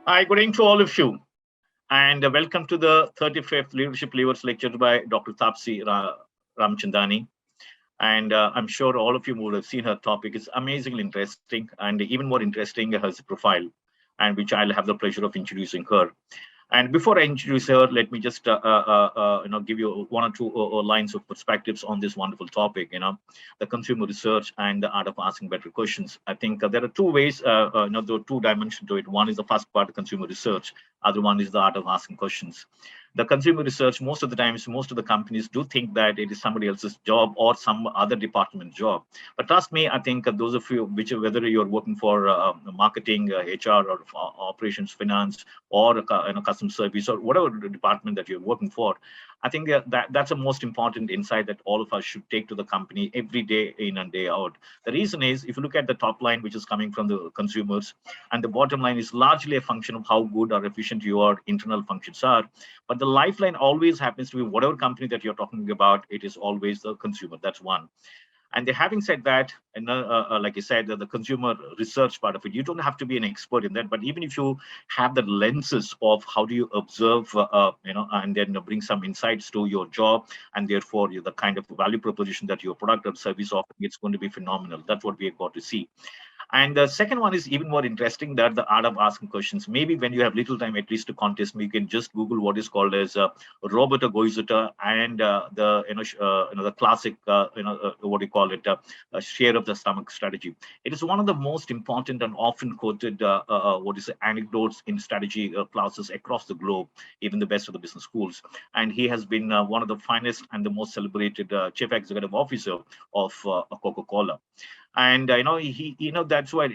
Hi, good evening to all of you, and welcome to the 35th Leadership Levers lecture by Dr. Ramchandani. And I'm sure all of you would have seen her topic. It's amazingly interesting, and even more interesting, her profile, and which I'll have the pleasure of introducing her. And before I introduce her, let me just give you one or two lines of perspectives on this wonderful topic. The consumer research and the art of asking better questions. I think there are two ways. There are two dimensions to it. One is the first part, consumer research. Other one is the art of asking questions. The consumer research, most of the times, most of the companies do think that it is somebody else's job or some other department job. But trust me, I think those of you, whether you're working for marketing, HR, or operations, finance, or customer service, or whatever the department that you're working for, I think that's the most important insight that all of us should take to the company every day, in and day out. The reason is, if you look at the top line, which is coming from the consumers, and the bottom line is largely a function of how good or efficient your internal functions are. But the lifeline always happens to be whatever company that you're talking about, it is always the consumer. That's one. And having said that, and like I said, the consumer research part of it, you don't have to be an expert in that. But even if you have the lenses of how do you observe, and then bring some insights to your job, and therefore the kind of value proposition that your product or service offering, it's going to be phenomenal. That's what we got to see. And the second one is even more interesting, that the art of asking questions. Maybe when you have little time, at least to contest, you can just Google what is called as Roberta Goizuta and the classic what do you call it share of the stomach strategy. It is one of the most important and often quoted anecdotes in strategy classes across the globe, even the best of the business schools. And he has been one of the finest and the most celebrated chief executive officer of Coca-Cola. And that's why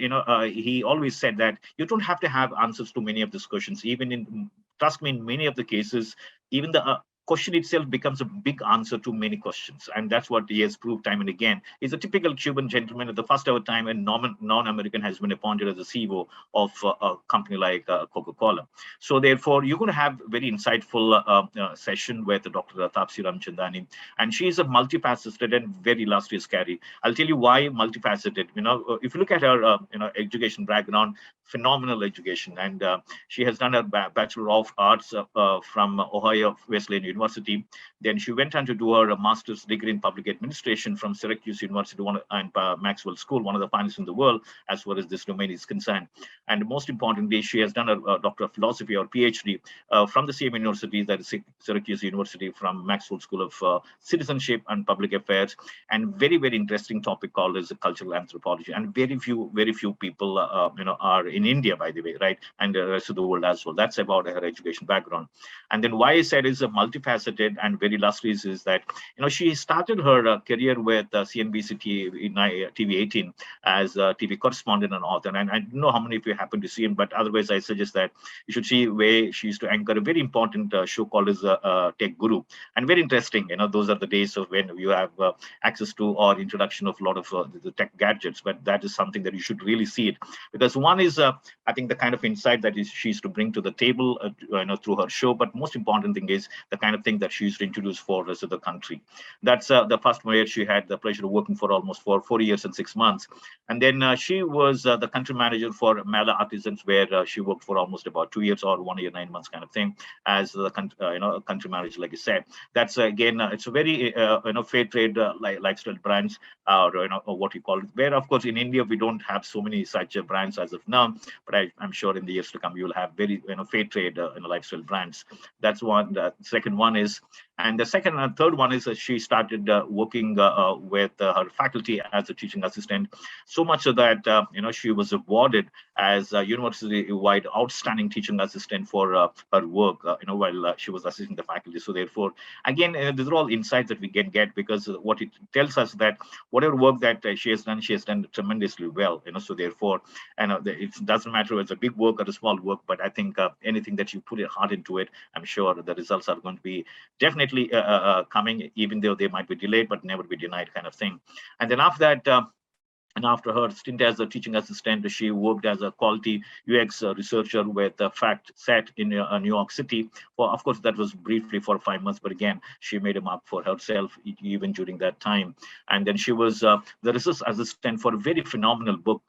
he always said that you don't have to have answers to many of these questions. Even in trust me, in many of the cases, even the question itself becomes a big answer to many questions. And that's what he has proved time and again. He's a typical Cuban gentleman at the first ever time, and non-American has been appointed as the CEO of a company like Coca-Cola. So therefore, you're going to have very insightful session with Dr. Taapsi Ramchandani. And she is a multifaceted and very illustrious carry. I'll tell you why multifaceted. If you look at her education background, phenomenal education. And she has done her Bachelor of Arts from Ohio Wesleyan University. Then she went on to do her master's degree in public administration from Syracuse University and Maxwell School, one of the finest in the world as far as this domain is concerned. And most importantly, she has done a Doctor of Philosophy or PhD from the same university, that is Syracuse University, from Maxwell School of Citizenship and Public Affairs. And very, very interesting topic called as cultural anthropology. And very few people are in India, by the way, right? And the rest of the world as well. That's about her education background. And then why I said is a multifaceted and very illustrious is that she started her career with CNBC TV 18 as a TV correspondent and author. And I don't know how many of you happen to see him, but otherwise I suggest that you should see where she used to anchor a very important show called as Tech Guru. And very interesting, those are the days of when you have access to or introduction of a lot of the tech gadgets. But that is something that you should really see it, because one is I think the kind of insight that she used to bring to the table through her show. But most important thing is the kind of thing that she used to introduce for the rest of the country. That's the first where she had the pleasure of working for almost for 4 years and 6 months. And then she was the country manager for Mala Artisans, where she worked for almost about 2 years or 1 year, 9 months kind of thing as the country manager, like I said. That's again, it's a very fair trade lifestyle brands, or what you call it. Where of course in India we don't have so many such brands as of now, but I'm sure in the years to come you will have very fair trade lifestyle brands. That's one. The second one is, and the second and third one is that she started working with her faculty as a teaching assistant, so much so that she was awarded as a university-wide outstanding teaching assistant for her work while she was assisting the faculty. So therefore, again, these are all insights that we can get, because what it tells us that whatever work that she has done tremendously well. So therefore, it doesn't matter whether it's a big work or a small work, but I think anything that you put your heart into it, I'm sure the results are going to be definitely coming, even though they might be delayed, but never be denied kind of thing. And then after that, And after her stint as a teaching assistant, she worked as a quality UX researcher with Fact Set in New York City. For, of course, that was briefly for 5 months, but again, she made a mark for herself even during that time. And then she was the research assistant for a very phenomenal book,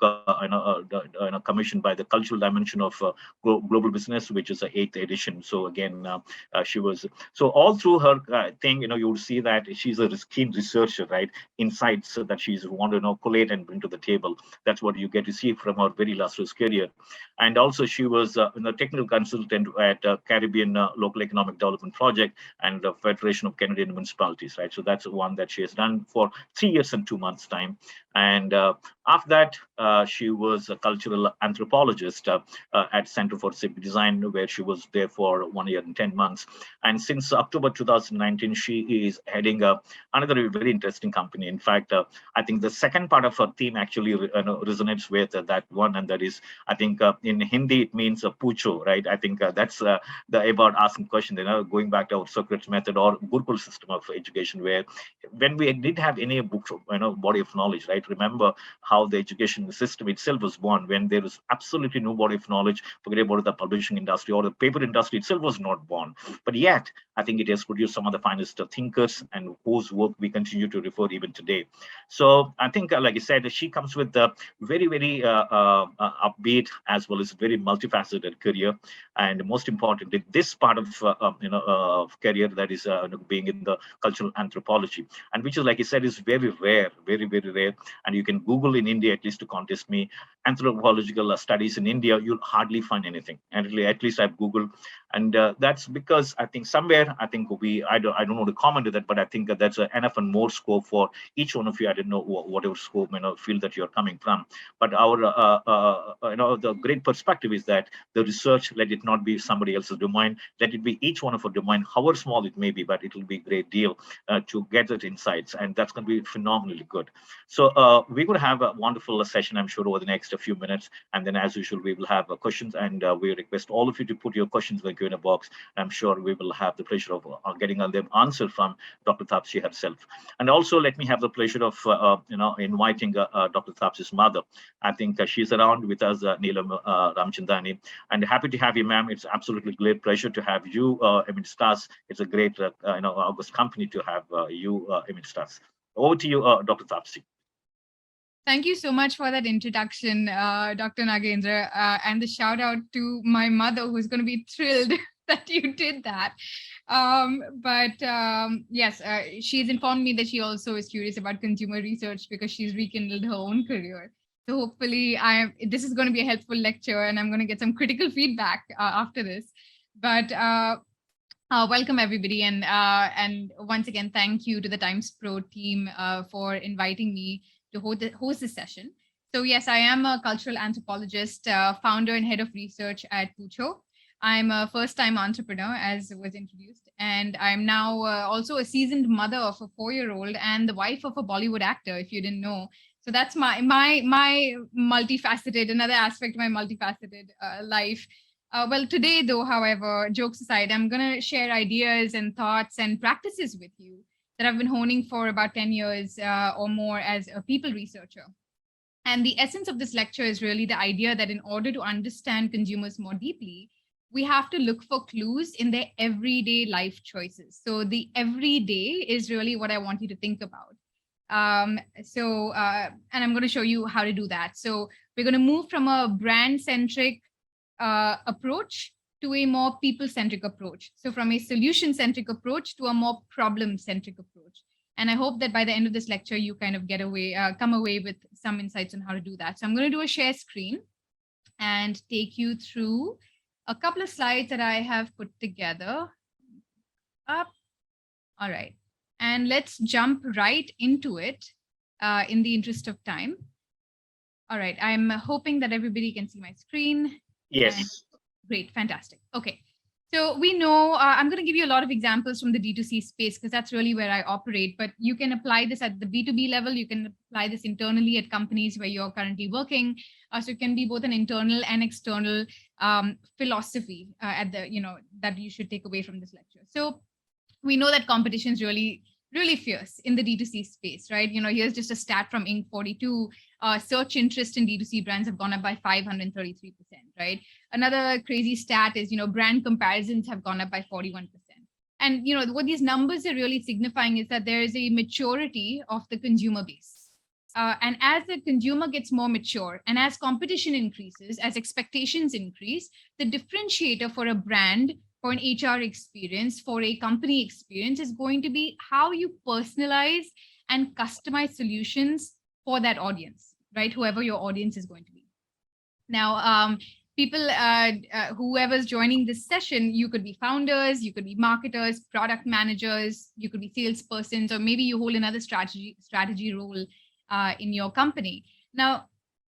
commissioned by the Cultural Dimension of Global Business, which is the 8th edition. So again, she was so all through her thing. You would see that she's a keen researcher, right? Insights that she's want to collate and bring to the table. That's what you get to see from her very illustrious career. And also, she was a technical consultant at Caribbean Local Economic Development Project and the Federation of Canadian Municipalities, right? So that's one that she has done for 3 years and 2 months' time. And after that, she was a cultural anthropologist at Center for Civic Design, where she was there for 1 year and 10 months. And since October 2019, she is heading another very interesting company. In fact, I think the second part of her theme actually resonates with that one, and that is, I think in Hindi it means Poocho, right? I think that's the about asking questions, going back to our Socrates method or Gurukul system of education, where when we didn't have any book, body of knowledge, right? Remember how the education system itself was born when there was absolutely no body of knowledge. Forget about the publishing industry or the paper industry itself was not born, but yet I think it has produced some of the finest thinkers and whose work we continue to refer even today. So I think, like I said, she comes with a very, very upbeat as well as very multifaceted career, and most importantly, this part of career that is being in the cultural anthropology, and which is, like I said, is very rare, very, very rare. And you can Google in India, at least to contest me, anthropological studies in India, you'll hardly find anything. And at least I've Googled, and that's because I think somewhere, I think I don't know to comment to that, but I think that that's enough and more scope for each one of you. I don't know whatever scope, field that you're coming from, but our the great perspective is that the research, let it not be somebody else's domain, let it be each one of our domain, however small it may be, but it will be a great deal to get that insights, and that's going to be phenomenally good. So we're going to have a wonderful session, I'm sure, over the next few minutes, and then as usual we will have questions, and we request all of you to put your questions in the Q&A box. I'm sure we will have the pleasure of getting them answered from Dr. Taapsi herself. And also, let me have the pleasure of inviting Dr. Taapsi's mother. I think she's around with us, Neelam Ramchandani, and happy to have you, ma'am. It's absolutely great pleasure to have you amidst us. It's a great August company to have you amidst us. Over to you, Dr. Taapsi. Thank you so much for that introduction, Dr. Nagendra, and the shout out to my mother, who's going to be thrilled that you did that. Yes, she's informed me that she also is curious about consumer research because she's rekindled her own career. So hopefully, this is going to be a helpful lecture, and I'm going to get some critical feedback after this. But welcome everybody, and once again, thank you to the TimesPro team for inviting me to host this session. So yes, I am a cultural anthropologist, founder and head of research at Poocho. I'm a first-time entrepreneur, as was introduced, and I'm now also a seasoned mother of a 4-year-old and the wife of a Bollywood actor, if you didn't know. So that's my multifaceted, another aspect of my multifaceted life. Well, today, though, however, jokes aside, I'm going to share ideas and thoughts and practices with you that I've been honing for about 10 years or more as a people researcher. And the essence of this lecture is really the idea that in order to understand consumers more deeply, we have to look for clues in their everyday life choices. So the everyday is really what I want you to think about. And I'm going to show you how to do that. So we're going to move from a brand-centric approach to a more people-centric approach. So from a solution-centric approach to a more problem-centric approach. And I hope that by the end of this lecture, you kind of come away with some insights on how to do that. So I'm going to do a share screen and take you through a couple of slides that I have put together. Up. All right. And let's jump right into it in the interest of time. All right. I'm hoping that everybody can see my screen. Yes. Great. Fantastic. Okay. So we know, I'm going to give you a lot of examples from the D2C space because that's really where I operate, but you can apply this at the B2B level. You can apply this internally at companies where you're currently working. So it can be both an internal and external philosophy that you should take away from this lecture. So we know that competition is really really fierce in the D2C space, right? Here's just a stat from Inc. 42. Search interest in D2C brands have gone up by 533%, right? Another crazy stat is, brand comparisons have gone up by 41%. And, what these numbers are really signifying is that there is a maturity of the consumer base. And as the consumer gets more mature and as competition increases, as expectations increase, the differentiator for a brand, for an HR experience, for a company experience is going to be how you personalize and customize solutions for that audience, right? Whoever your audience is going to be. Now, people, whoever's joining this session, you could be founders, you could be marketers, product managers, you could be salespersons, or maybe you hold another strategy role in your company. Now,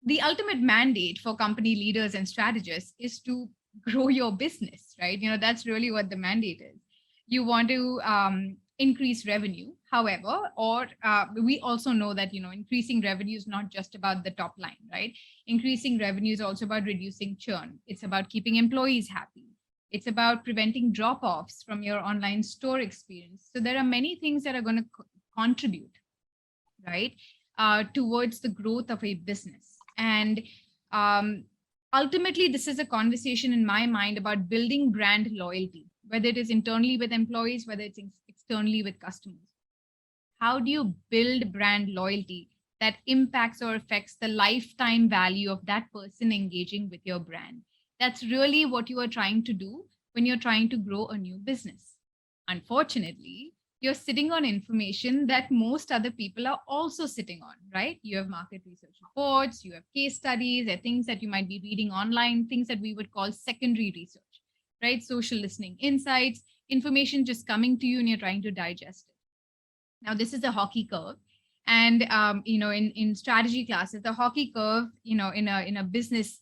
the ultimate mandate for company leaders and strategists is to grow your business, right? That's really what the mandate is. You want to increase revenue, however, or we also know that, increasing revenue is not just about the top line, right? Increasing revenue is also about reducing churn. It's about keeping employees happy. It's about preventing drop-offs from your online store experience. So there are many things that are going to contribute, right, towards the growth of a business. And ultimately, this is a conversation in my mind about building brand loyalty, whether it is internally with employees, whether it's externally with customers. How do you build brand loyalty that impacts or affects the lifetime value of that person engaging with your brand? That's really what you are trying to do when you're trying to grow a new business. Unfortunately, you're sitting on information that most other people are also sitting on, right? You have market research reports, you have case studies, there are things that you might be reading online, things that we would call secondary research, right? Social listening insights, information just coming to you and you're trying to digest it. Now, this is a hockey curve. And, in strategy classes, the hockey curve, in a business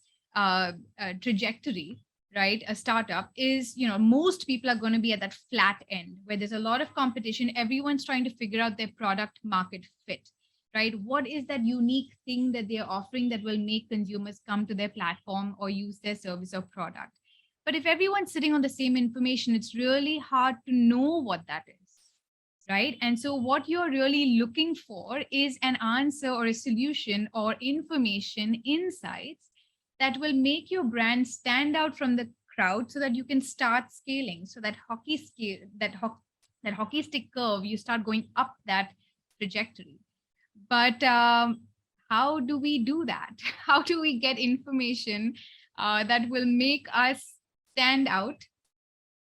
trajectory, right, a startup is, most people are going to be at that flat end where there's a lot of competition. Everyone's trying to figure out their product market fit, right? What is that unique thing that they're offering that will make consumers come to their platform or use their service or product? But if everyone's sitting on the same information, it's really hard to know what that is, right? And so what you're really looking for is an answer or a solution or information, insights that will make your brand stand out from the crowd so that you can start scaling. So that hockey stick curve, you start going up that trajectory. But how do we do that? How do we get information that will make us stand out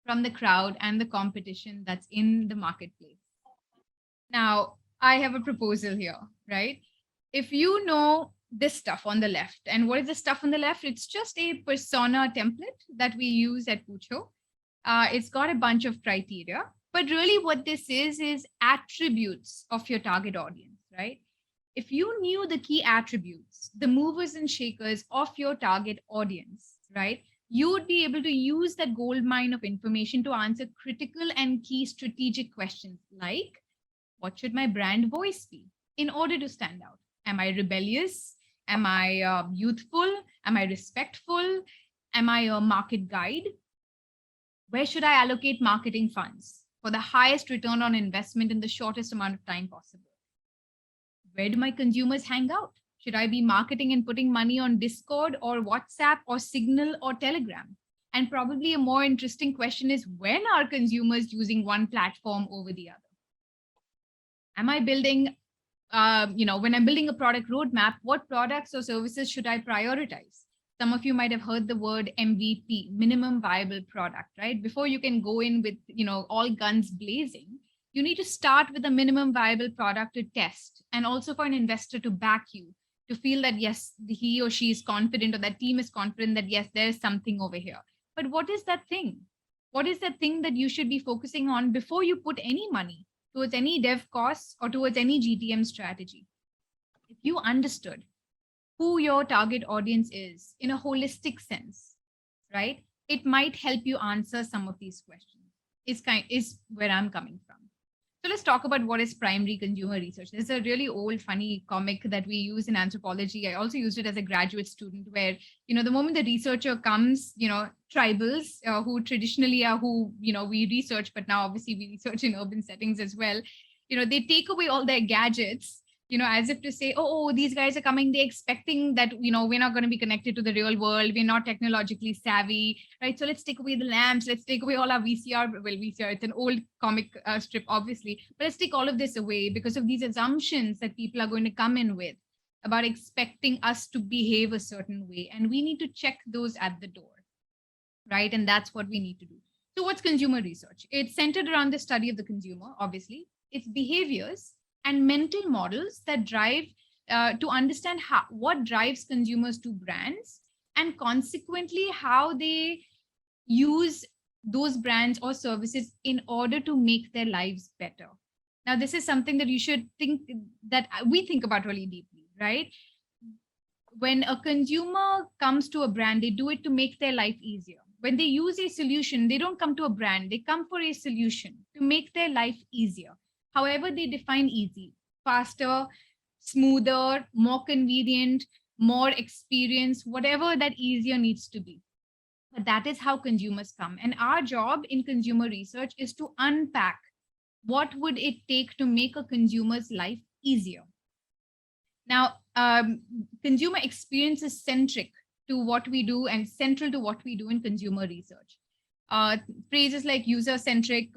from the crowd and the competition that's in the marketplace? Now, I have a proposal here, right? If you know this stuff on the left, and what is the stuff on the left? It's just a persona template that we use at Poocho. It's got a bunch of criteria, but really what this is attributes of your target audience, right? If you knew the key attributes, the movers and shakers of your target audience, right, you would be able to use that gold mine of information to answer critical and key strategic questions like, what should my brand voice be in order to stand out? Am I rebellious? Am I youthful? Am I respectful? Am I a market guide? Where should I allocate marketing funds for the highest return on investment in the shortest amount of time possible? Where do my consumers hang out? Should I be marketing and putting money on Discord or WhatsApp or Signal or Telegram? And probably a more interesting question is, when are consumers using one platform over the other? Am I building, when I'm building a product roadmap, what products or services should I prioritize? Some of you might have heard the word MVP, minimum viable product, right? Before you can go in with, all guns blazing, you need to start with a minimum viable product to test, and also for an investor to back you, to feel that, yes, he or she is confident, or that team is confident that, yes, there's something over here. But what is that thing? What is that thing that you should be focusing on before you put any money towards any dev costs or towards any GTM strategy? If you understood who your target audience is in a holistic sense, right, it might help you answer some of these questions, is where I'm coming from. So let's talk about what is primary consumer research. There's a really old, funny comic that we use in anthropology. I also used it as a graduate student, where, the moment the researcher comes, tribals who traditionally are who, we research, but now obviously we research in urban settings as well. they take away all their gadgets, as if to say, oh, these guys are coming, they're expecting that, we're not going to be connected to the real world. We're not technologically savvy, right? So let's take away the lamps. Let's take away all our VCR. Well, VCR, it's an old comic strip, obviously, but let's take all of this away because of these assumptions that people are going to come in with about expecting us to behave a certain way. And we need to check those at the door, right? And that's what we need to do. So what's consumer research? It's centered around the study of the consumer, obviously. It's behaviors and mental models that drive to understand what drives consumers to brands, and consequently how they use those brands or services in order to make their lives better. Now, this is something that you should think, that we think about really deeply, right? When a consumer comes to a brand, they do it to make their life easier. When they use a solution, they don't come to a brand, they come for a solution to make their life easier. However, they define easy: faster, smoother, more convenient, more experience, whatever that easier needs to be. But that is how consumers come. And our job in consumer research is to unpack what would it take to make a consumer's life easier. Now, consumer experience is centric to what we do and central to what we do in consumer research. Phrases like user-centric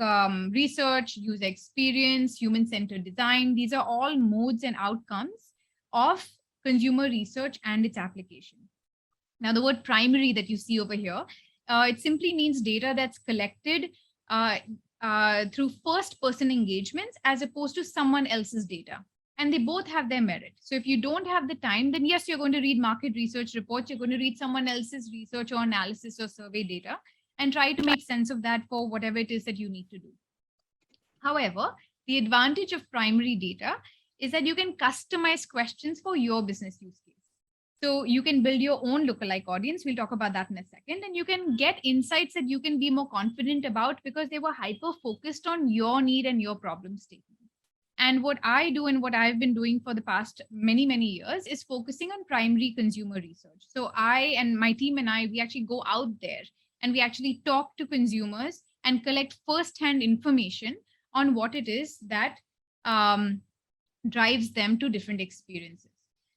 research, user experience, human-centered design, these are all modes and outcomes of consumer research and its application. Now, the word primary that you see over here, it simply means data that's collected through first-person engagements as opposed to someone else's data. And they both have their merit. So if you don't have the time, then yes, you're going to read market research reports, you're going to read someone else's research or analysis or survey data and try to make sense of that for whatever it is that you need to do. However, the advantage of primary data is that you can customize questions for your business use case. So you can build your own lookalike audience. We'll talk about that in a second. And you can get insights that you can be more confident about because they were hyper focused on your need and your problem statement. And what I do and what I've been doing for the past many, many years is focusing on primary consumer research. So I and my team and I, we actually go out there and we actually talk to consumers and collect firsthand information on what it is that drives them to different experiences.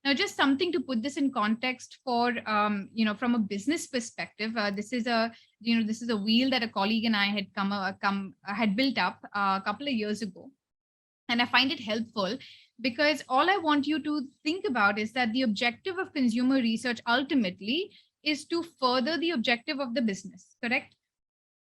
Now, just something to put this in context for, from a business perspective, this is a wheel that a colleague and I had built up a couple of years ago. And I find it helpful because all I want you to think about is that the objective of consumer research ultimately is to further the objective of the business, correct?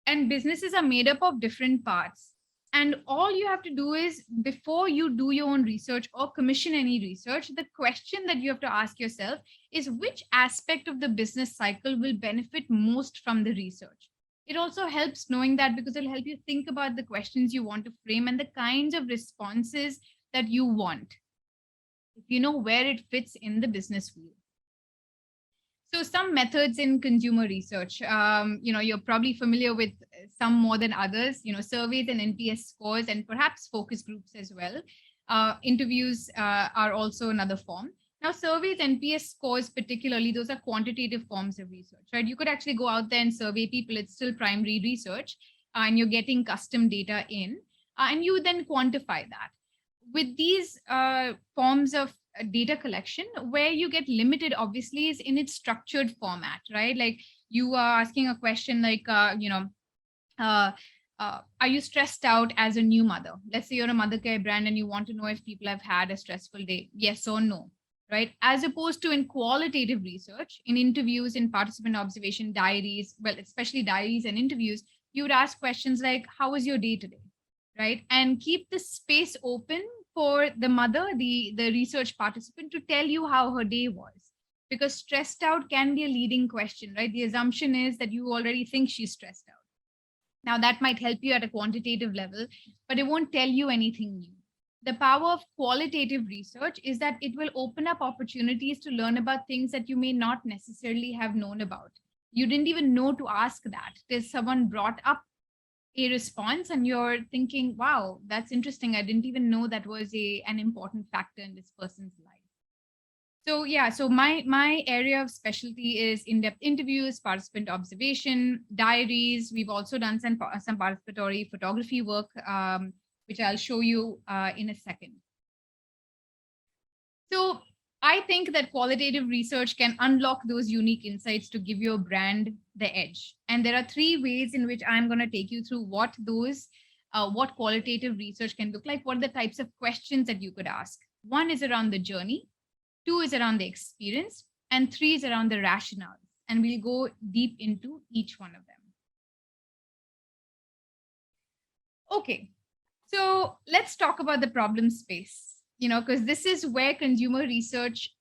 And businesses are made up of different parts. And all you have to do is, before you do your own research or commission any research, the question that you have to ask yourself is which aspect of the business cycle will benefit most from the research. It also helps knowing that because it'll help you think about the questions you want to frame and the kinds of responses that you want, if you know where it fits in the business wheel. So some methods in consumer research, you're probably familiar with some more than others, surveys and NPS scores and perhaps focus groups as well. Interviews are also another form. Now, surveys, NPS scores, particularly, those are quantitative forms of research, right? You could actually go out there and survey people. It's still primary research, and you're getting custom data in, and you then quantify that. With these forms of data collection, where you get limited, obviously, is in its structured format, right? Like you are asking a question like, are you stressed out as a new mother? Let's say you're a mother care brand and you want to know if people have had a stressful day, yes or no. Right? As opposed to in qualitative research, in interviews, in participant observation, diaries, well, especially diaries and interviews, you would ask questions like, how was your day today? Right? And keep the space open for the mother, the research participant, to tell you how her day was. Because stressed out can be a leading question, right? The assumption is that you already think she's stressed out. Now, that might help you at a quantitative level, but it won't tell you anything new. The power of qualitative research is that it will open up opportunities to learn about things that you may not necessarily have known about. You didn't even know to ask that till someone brought up a response and you're thinking, wow, that's interesting. I didn't even know that was an important factor in this person's life. So yeah, so my area of specialty is in-depth interviews, participant observation, diaries. We've also done some participatory photography work, which I'll show you in a second. So I think that qualitative research can unlock those unique insights to give your brand the edge. And there are three ways in which I'm going to take you through what qualitative research can look like, what are the types of questions that you could ask. One is around the journey, two is around the experience, and three is around the rationale. And we'll go deep into each one of them. Okay, so let's talk about the problem space, because this is where consumer research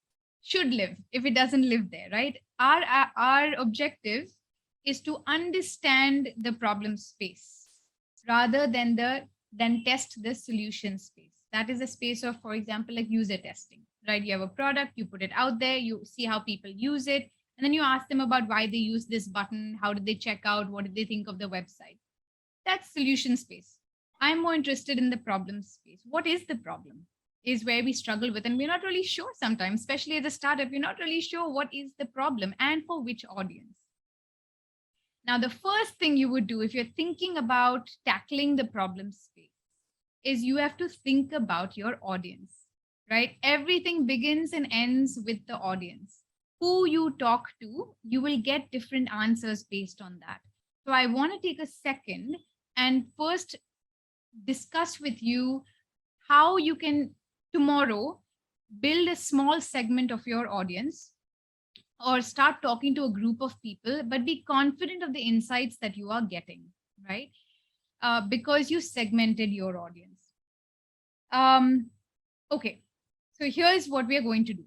should live if it doesn't live there, right? Our objective is to understand the problem space rather than test the solution space. That is a space of, for example, like user testing, right? You have a product, you put it out there, you see how people use it, and then you ask them about why they use this button, how did they check out, what did they think of the website. That's solution space. I'm more interested in the problem space. What is the problem? Is where we struggle with, and we're not really sure sometimes, especially as a startup, we're not really sure what is the problem and for which audience. Now, the first thing you would do if you're thinking about tackling the problem space is you have to think about your audience, right? Everything begins and ends with the audience. Who you talk to, you will get different answers based on that. So I want to take a second and first discuss with you how you can tomorrow build a small segment of your audience or start talking to a group of people, but be confident of the insights that you are getting, right? Because you segmented your audience. Okay, so here's what we are going to do.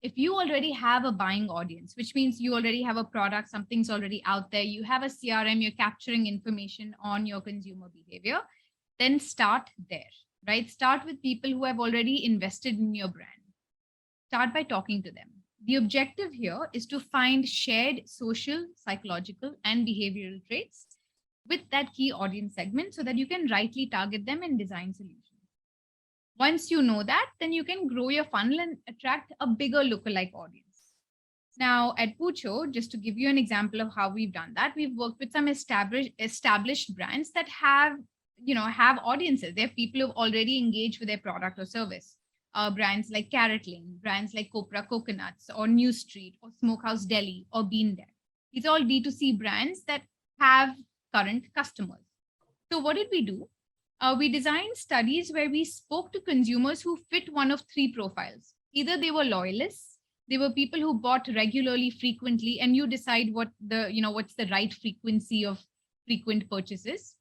If you already have a buying audience, which means you already have a product, something's already out there, you have a CRM, you're capturing information on your consumer behavior, then start there, right? Start with people who have already invested in your brand. Start by talking to them. The objective here is to find shared social, psychological, and behavioral traits with that key audience segment so that you can rightly target them and design solutions. Once you know that, then you can grow your funnel and attract a bigger lookalike audience. Now, at Poocho, just to give you an example of how we've done that, we've worked with some established brands that have audiences. They have people who've already engaged with their product or service. Brands like Carrot Lane, brands like Cobra Coconuts, or New Street, or Smokehouse Deli, or Bean Dead. These are all D2C brands that have current customers. So what did we do? We designed studies where we spoke to consumers who fit one of three profiles. Either they were loyalists, they were people who bought regularly, frequently, and you decide what's the right frequency of frequent purchases.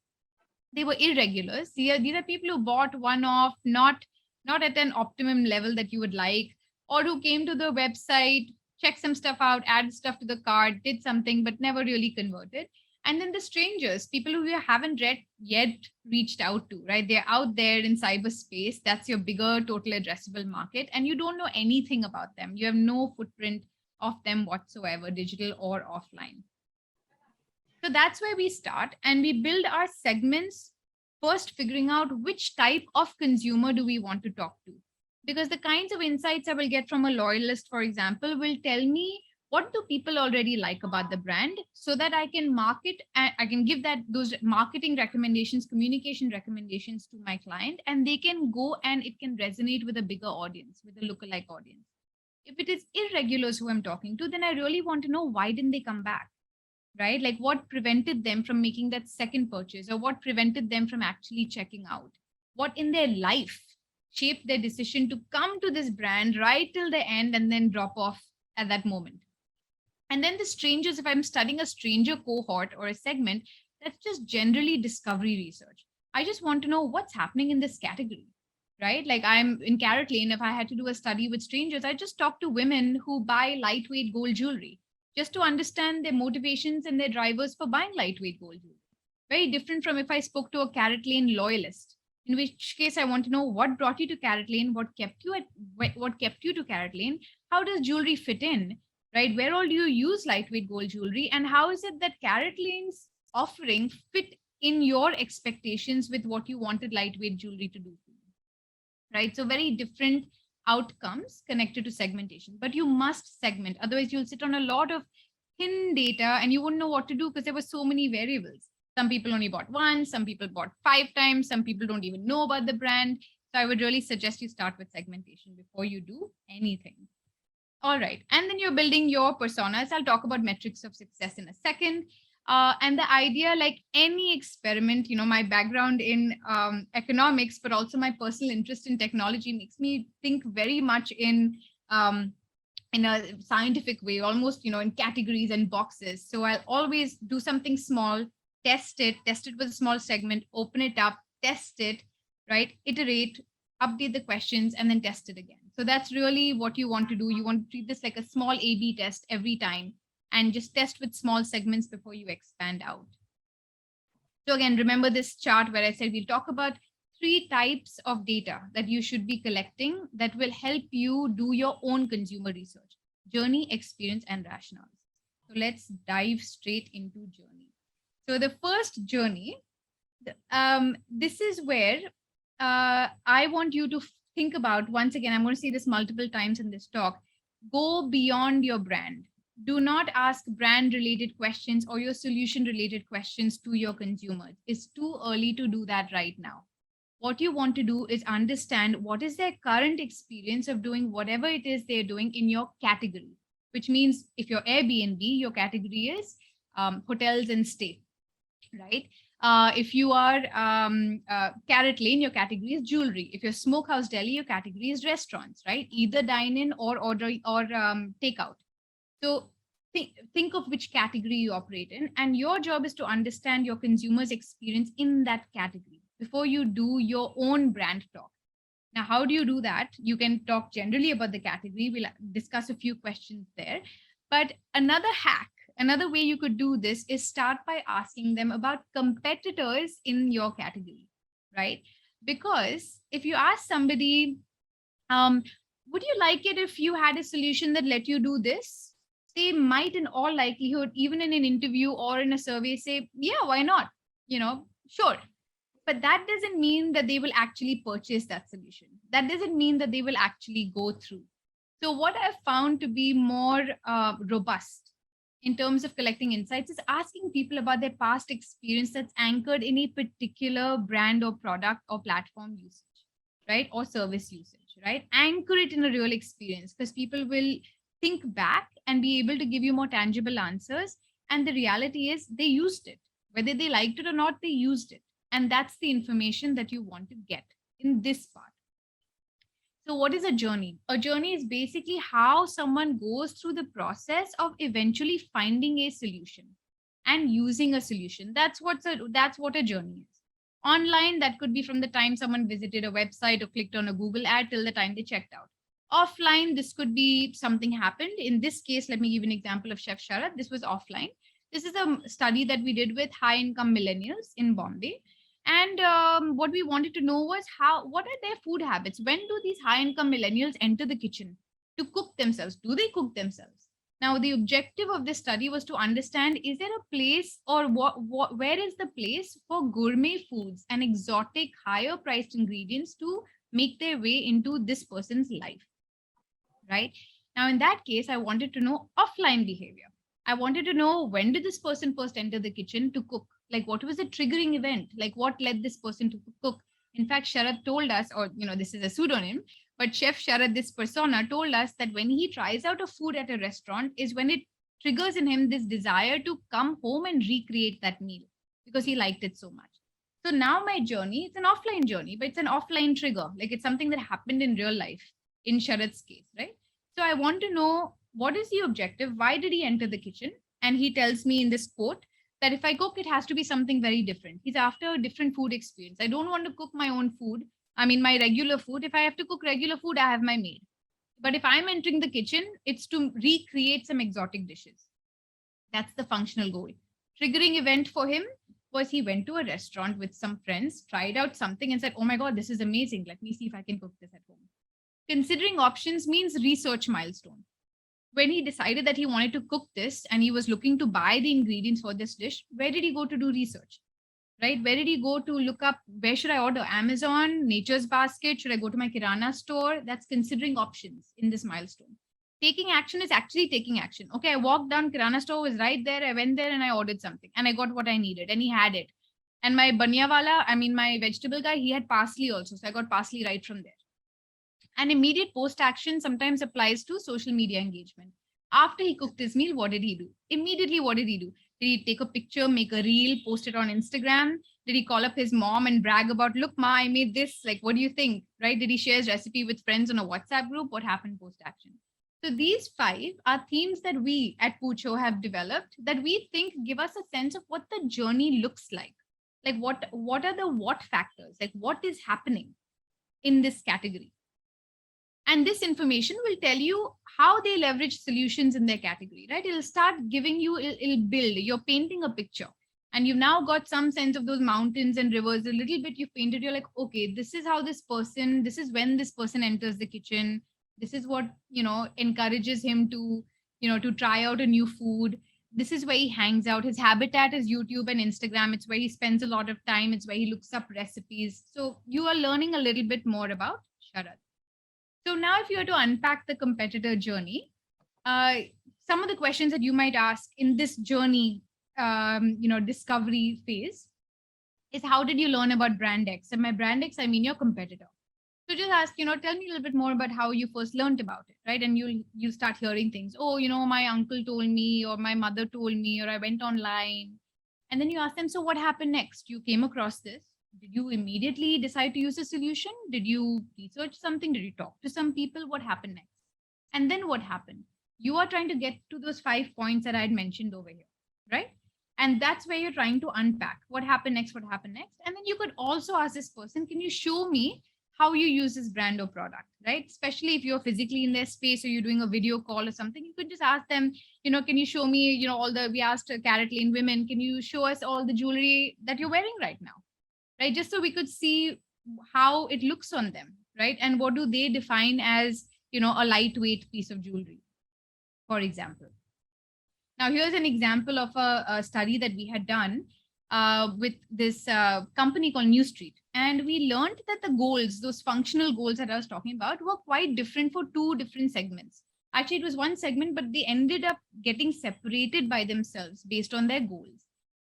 They were irregulars. These are people who bought one-off, not at an optimum level that you would like, or who came to the website, checked some stuff out, added stuff to the cart, did something, but never really converted. And then the strangers, people who you haven't yet reached out to, right? They're out there in cyberspace. That's your bigger total addressable market. And you don't know anything about them. You have no footprint of them whatsoever, digital or offline. So that's where we start. And we build our segments, first figuring out which type of consumer do we want to talk to. Because the kinds of insights I will get from a loyalist, for example, will tell me what do people already like about the brand so that I can market and I can give those marketing recommendations, communication recommendations to my client, and they can go and it can resonate with a bigger audience, with a lookalike audience. If it is irregulars who I'm talking to, then I really want to know why didn't they come back, right? Like what prevented them from making that second purchase, or what prevented them from actually checking out? What in their life shaped their decision to come to this brand right till the end and then drop off at that moment? And then the strangers, if I'm studying a stranger cohort or a segment, that's just generally discovery research. I just want to know what's happening in this category, right? Like I'm in Carrot Lane. If I had to do a study with strangers, I just talk to women who buy lightweight gold jewelry just to understand their motivations and their drivers for buying lightweight gold jewelry. Very different from if I spoke to a Carrot Lane loyalist, in which case I want to know what brought you to Carrot Lane, what kept you to Carrot Lane, how does jewelry fit in, right? Where all do you use lightweight gold jewelry, and how is it that Carrot Lane's offering fit in your expectations with what you wanted lightweight jewelry to do for you, right? So very different outcomes connected to segmentation, but you must segment. Otherwise, you'll sit on a lot of thin data and you wouldn't know what to do because there were so many variables. Some people only bought once, some people bought 5 times, some people don't even know about the brand. So I would really suggest you start with segmentation before you do anything. All right. And then you're building your personas. I'll talk about metrics of success in a second. And the idea, like any experiment, my background in economics, but also my personal interest in technology makes me think very much um, in a scientific way, almost, in categories and boxes. So I'll always do something small, test it with a small segment, open it up, test it, right? Iterate, update the questions, and then test it again. So that's really what you want to do. You want to treat this like a small A/B test every time and just test with small segments before you expand out. So again, remember this chart where I said we'll talk about 3 types of data that you should be collecting that will help you do your own consumer research: journey, experience, and rationales. So let's dive straight into journey. So the first journey, this is where I want you to think about, once again, I'm going to say this multiple times in this talk, go beyond your brand. Do not ask brand related questions or your solution related questions to your consumers. It's too early to do that right now. What you want to do is understand what is their current experience of doing whatever it is they're doing in your category, which means if you're Airbnb, your category is hotels and stay, right? If you are Carrot Lane, your category is jewelry. If you're Smokehouse Deli, your category is restaurants, right? Either dine in or order or takeout. So think of which category you operate in, and your job is to understand your consumer's experience in that category before you do your own brand talk. Now, how do you do that? You can talk generally about the category. We'll discuss a few questions there. But another way you could do this is start by asking them about competitors in your category, right? Because if you ask somebody, would you like it if you had a solution that let you do this? They might, in all likelihood, even in an interview or in a survey, say, yeah, why not? Sure. But that doesn't mean that they will actually purchase that solution. That doesn't mean that they will actually go through. So what I've found to be more robust in terms of collecting insights is asking people about their past experience that's anchored in a particular brand or product or platform usage, right? Or service usage, right? Anchor it in a real experience, because people will think back and be able to give you more tangible answers. And the reality is they used it. Whether they liked it or not, they used it. And that's the information that you want to get in this part. So what is a journey? A journey is basically how someone goes through the process of eventually finding a solution and using a solution. That's what a journey is. Online, that could be from the time someone visited a website or clicked on a Google ad till the time they checked out. Offline, this could be something happened. In this case, let me give an example of Chef Sharad. This was offline. This is a study that we did with high-income millennials in Bombay. And what we wanted to know was what are their food habits? When do these high-income millennials enter the kitchen to cook themselves? Do they cook themselves? Now, the objective of this study was to understand, is there a place, or where is the place for gourmet foods and exotic, higher priced ingredients to make their way into this person's life, right? Now, in that case, I wanted to know offline behavior. I wanted to know, when did this person first enter the kitchen to cook? Like, what was the triggering event? Like, what led this person to cook? In fact, Sharad told us, or, this is a pseudonym, but Chef Sharad, this persona, told us that when he tries out a food at a restaurant is when it triggers in him this desire to come home and recreate that meal because he liked it so much. So now my journey, it's an offline journey, but it's an offline trigger. Like, it's something that happened in real life in Sharad's case, right? So I want to know, what is the objective? Why did he enter the kitchen? And he tells me in this quote that if I cook, it has to be something very different. He's after a different food experience. I don't want to cook my own food. I mean, my regular food. If I have to cook regular food, I have my maid. But if I'm entering the kitchen, it's to recreate some exotic dishes. That's the functional goal. Triggering event for him was he went to a restaurant with some friends, tried out something and said, oh my God, this is amazing. Let me see if I can cook this at home. Considering options means research milestone. When he decided that he wanted to cook this and he was looking to buy the ingredients for this dish, where did he go to do research? Right? Where did he go to look up, where should I order? Amazon, Nature's Basket? Should I go to my Kirana store? That's considering options in this milestone. Taking action is actually taking action. Okay, I walked down, Kirana store was right there. I went there and I ordered something and I got what I needed and he had it. And my banyawala, I mean, my vegetable guy, he had parsley also. So I got parsley right from there. And immediate post action sometimes applies to social media engagement. After he cooked his meal, what did he do? Immediately, what did he do? Did he take a picture, make a reel, post it on Instagram? Did he call up his mom and brag about, look, Ma, I made this? Like, what do you think? Right? Did he share his recipe with friends on a WhatsApp group? What happened post action? So these 5 are themes that we at Poocho have developed that we think give us a sense of what the journey looks like. Like what are the what factors? Like what is happening in this category? And this information will tell you how they leverage solutions in their category, right? It'll start giving you, it'll build, you're painting a picture and you've now got some sense of those mountains and rivers, a little bit you've painted, you're like, okay, this is how this person, this is when this person enters the kitchen. This is what, encourages him to, to try out a new food. This is where he hangs out. His habitat is YouTube and Instagram. It's where he spends a lot of time. It's where he looks up recipes. So you are learning a little bit more about Sharad. So now if you were to unpack the competitor journey, uh, some of the questions that you might ask in this journey, discovery phase is how did you learn about brand X? And by brand X, I mean your competitor. So just ask, tell me a little bit more about how you first learned about it, right? And you start hearing things. Oh, my uncle told me, or my mother told me, or I went online. And then you ask them, so what happened next? You came across this. Did you immediately decide to use a solution? Did you research something? Did you talk to some people? What happened next? And then what happened? You are trying to get to those 5 points that I had mentioned over here, right? And that's where you're trying to unpack what happened next, what happened next. And then you could also ask this person, can you show me how you use this brand or product, right? Especially if you're physically in their space or you're doing a video call or something, you could just ask them, can you show me, we asked Carrot Lane women, can you show us all the jewelry that you're wearing right now, right? Just so we could see how it looks on them, right? And what do they define as, a lightweight piece of jewelry, for example. Now, here's an example of a study that we had done with this company called New Street. And we learned that the goals, those functional goals that I was talking about, were quite different for 2 different segments. Actually, it was one segment, but they ended up getting separated by themselves based on their goals.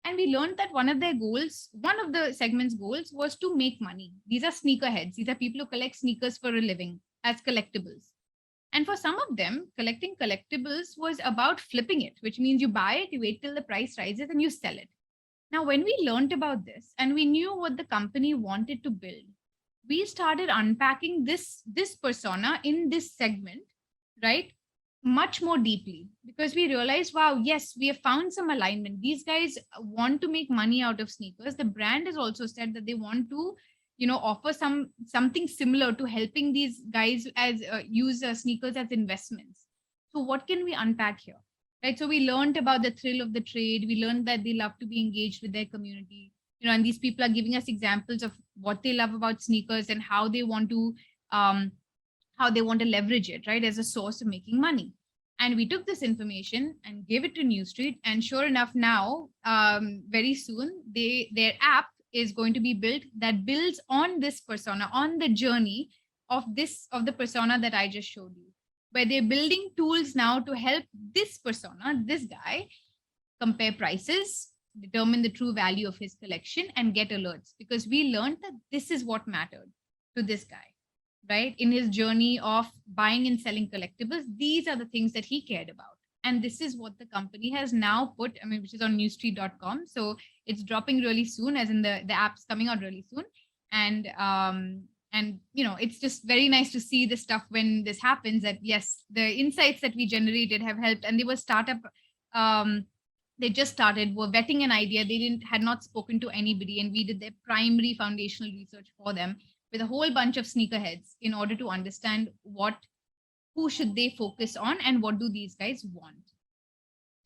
And we learned that one of their goals, one of the segment's goals was to make money. These are sneakerheads. These are people who collect sneakers for a living as collectibles. And for some of them, collecting collectibles was about flipping it, which means you buy it, you wait till the price rises, and you sell it. Now, when we learned about this and we knew what the company wanted to build, we started unpacking this persona in this segment, right? Much more deeply, because we realized, wow, yes, we have found some alignment. These guys want to make money out of sneakers. The brand has also said that they want to offer something similar to helping these guys as use sneakers as investments. So what can we unpack here, right? So we learned about the thrill of the trade. We learned that they love to be engaged with their community, and these people are giving us examples of what they love about sneakers and how they want to leverage it, right, as a source of making money. And we took this information and gave it to New Street, and sure enough, now very soon their app is going to be built that builds on this persona, on the journey of the persona that I just showed you, where they're building tools now to help this persona, this guy, compare prices, determine the true value of his collection, and get alerts, because we learned that this is what mattered to this guy, right? In his journey of buying and selling collectibles, these are the things that he cared about. And this is what the company has now put, which is on newstreet.com. So it's dropping really soon, as in the app's coming out really soon. And it's just very nice to see this stuff when this happens, that yes, the insights that we generated have helped. And they were startup, they just started, were vetting an idea. They had not spoken to anybody, and we did their primary foundational research for them with a whole bunch of sneakerheads in order to understand who should they focus on and what do these guys want.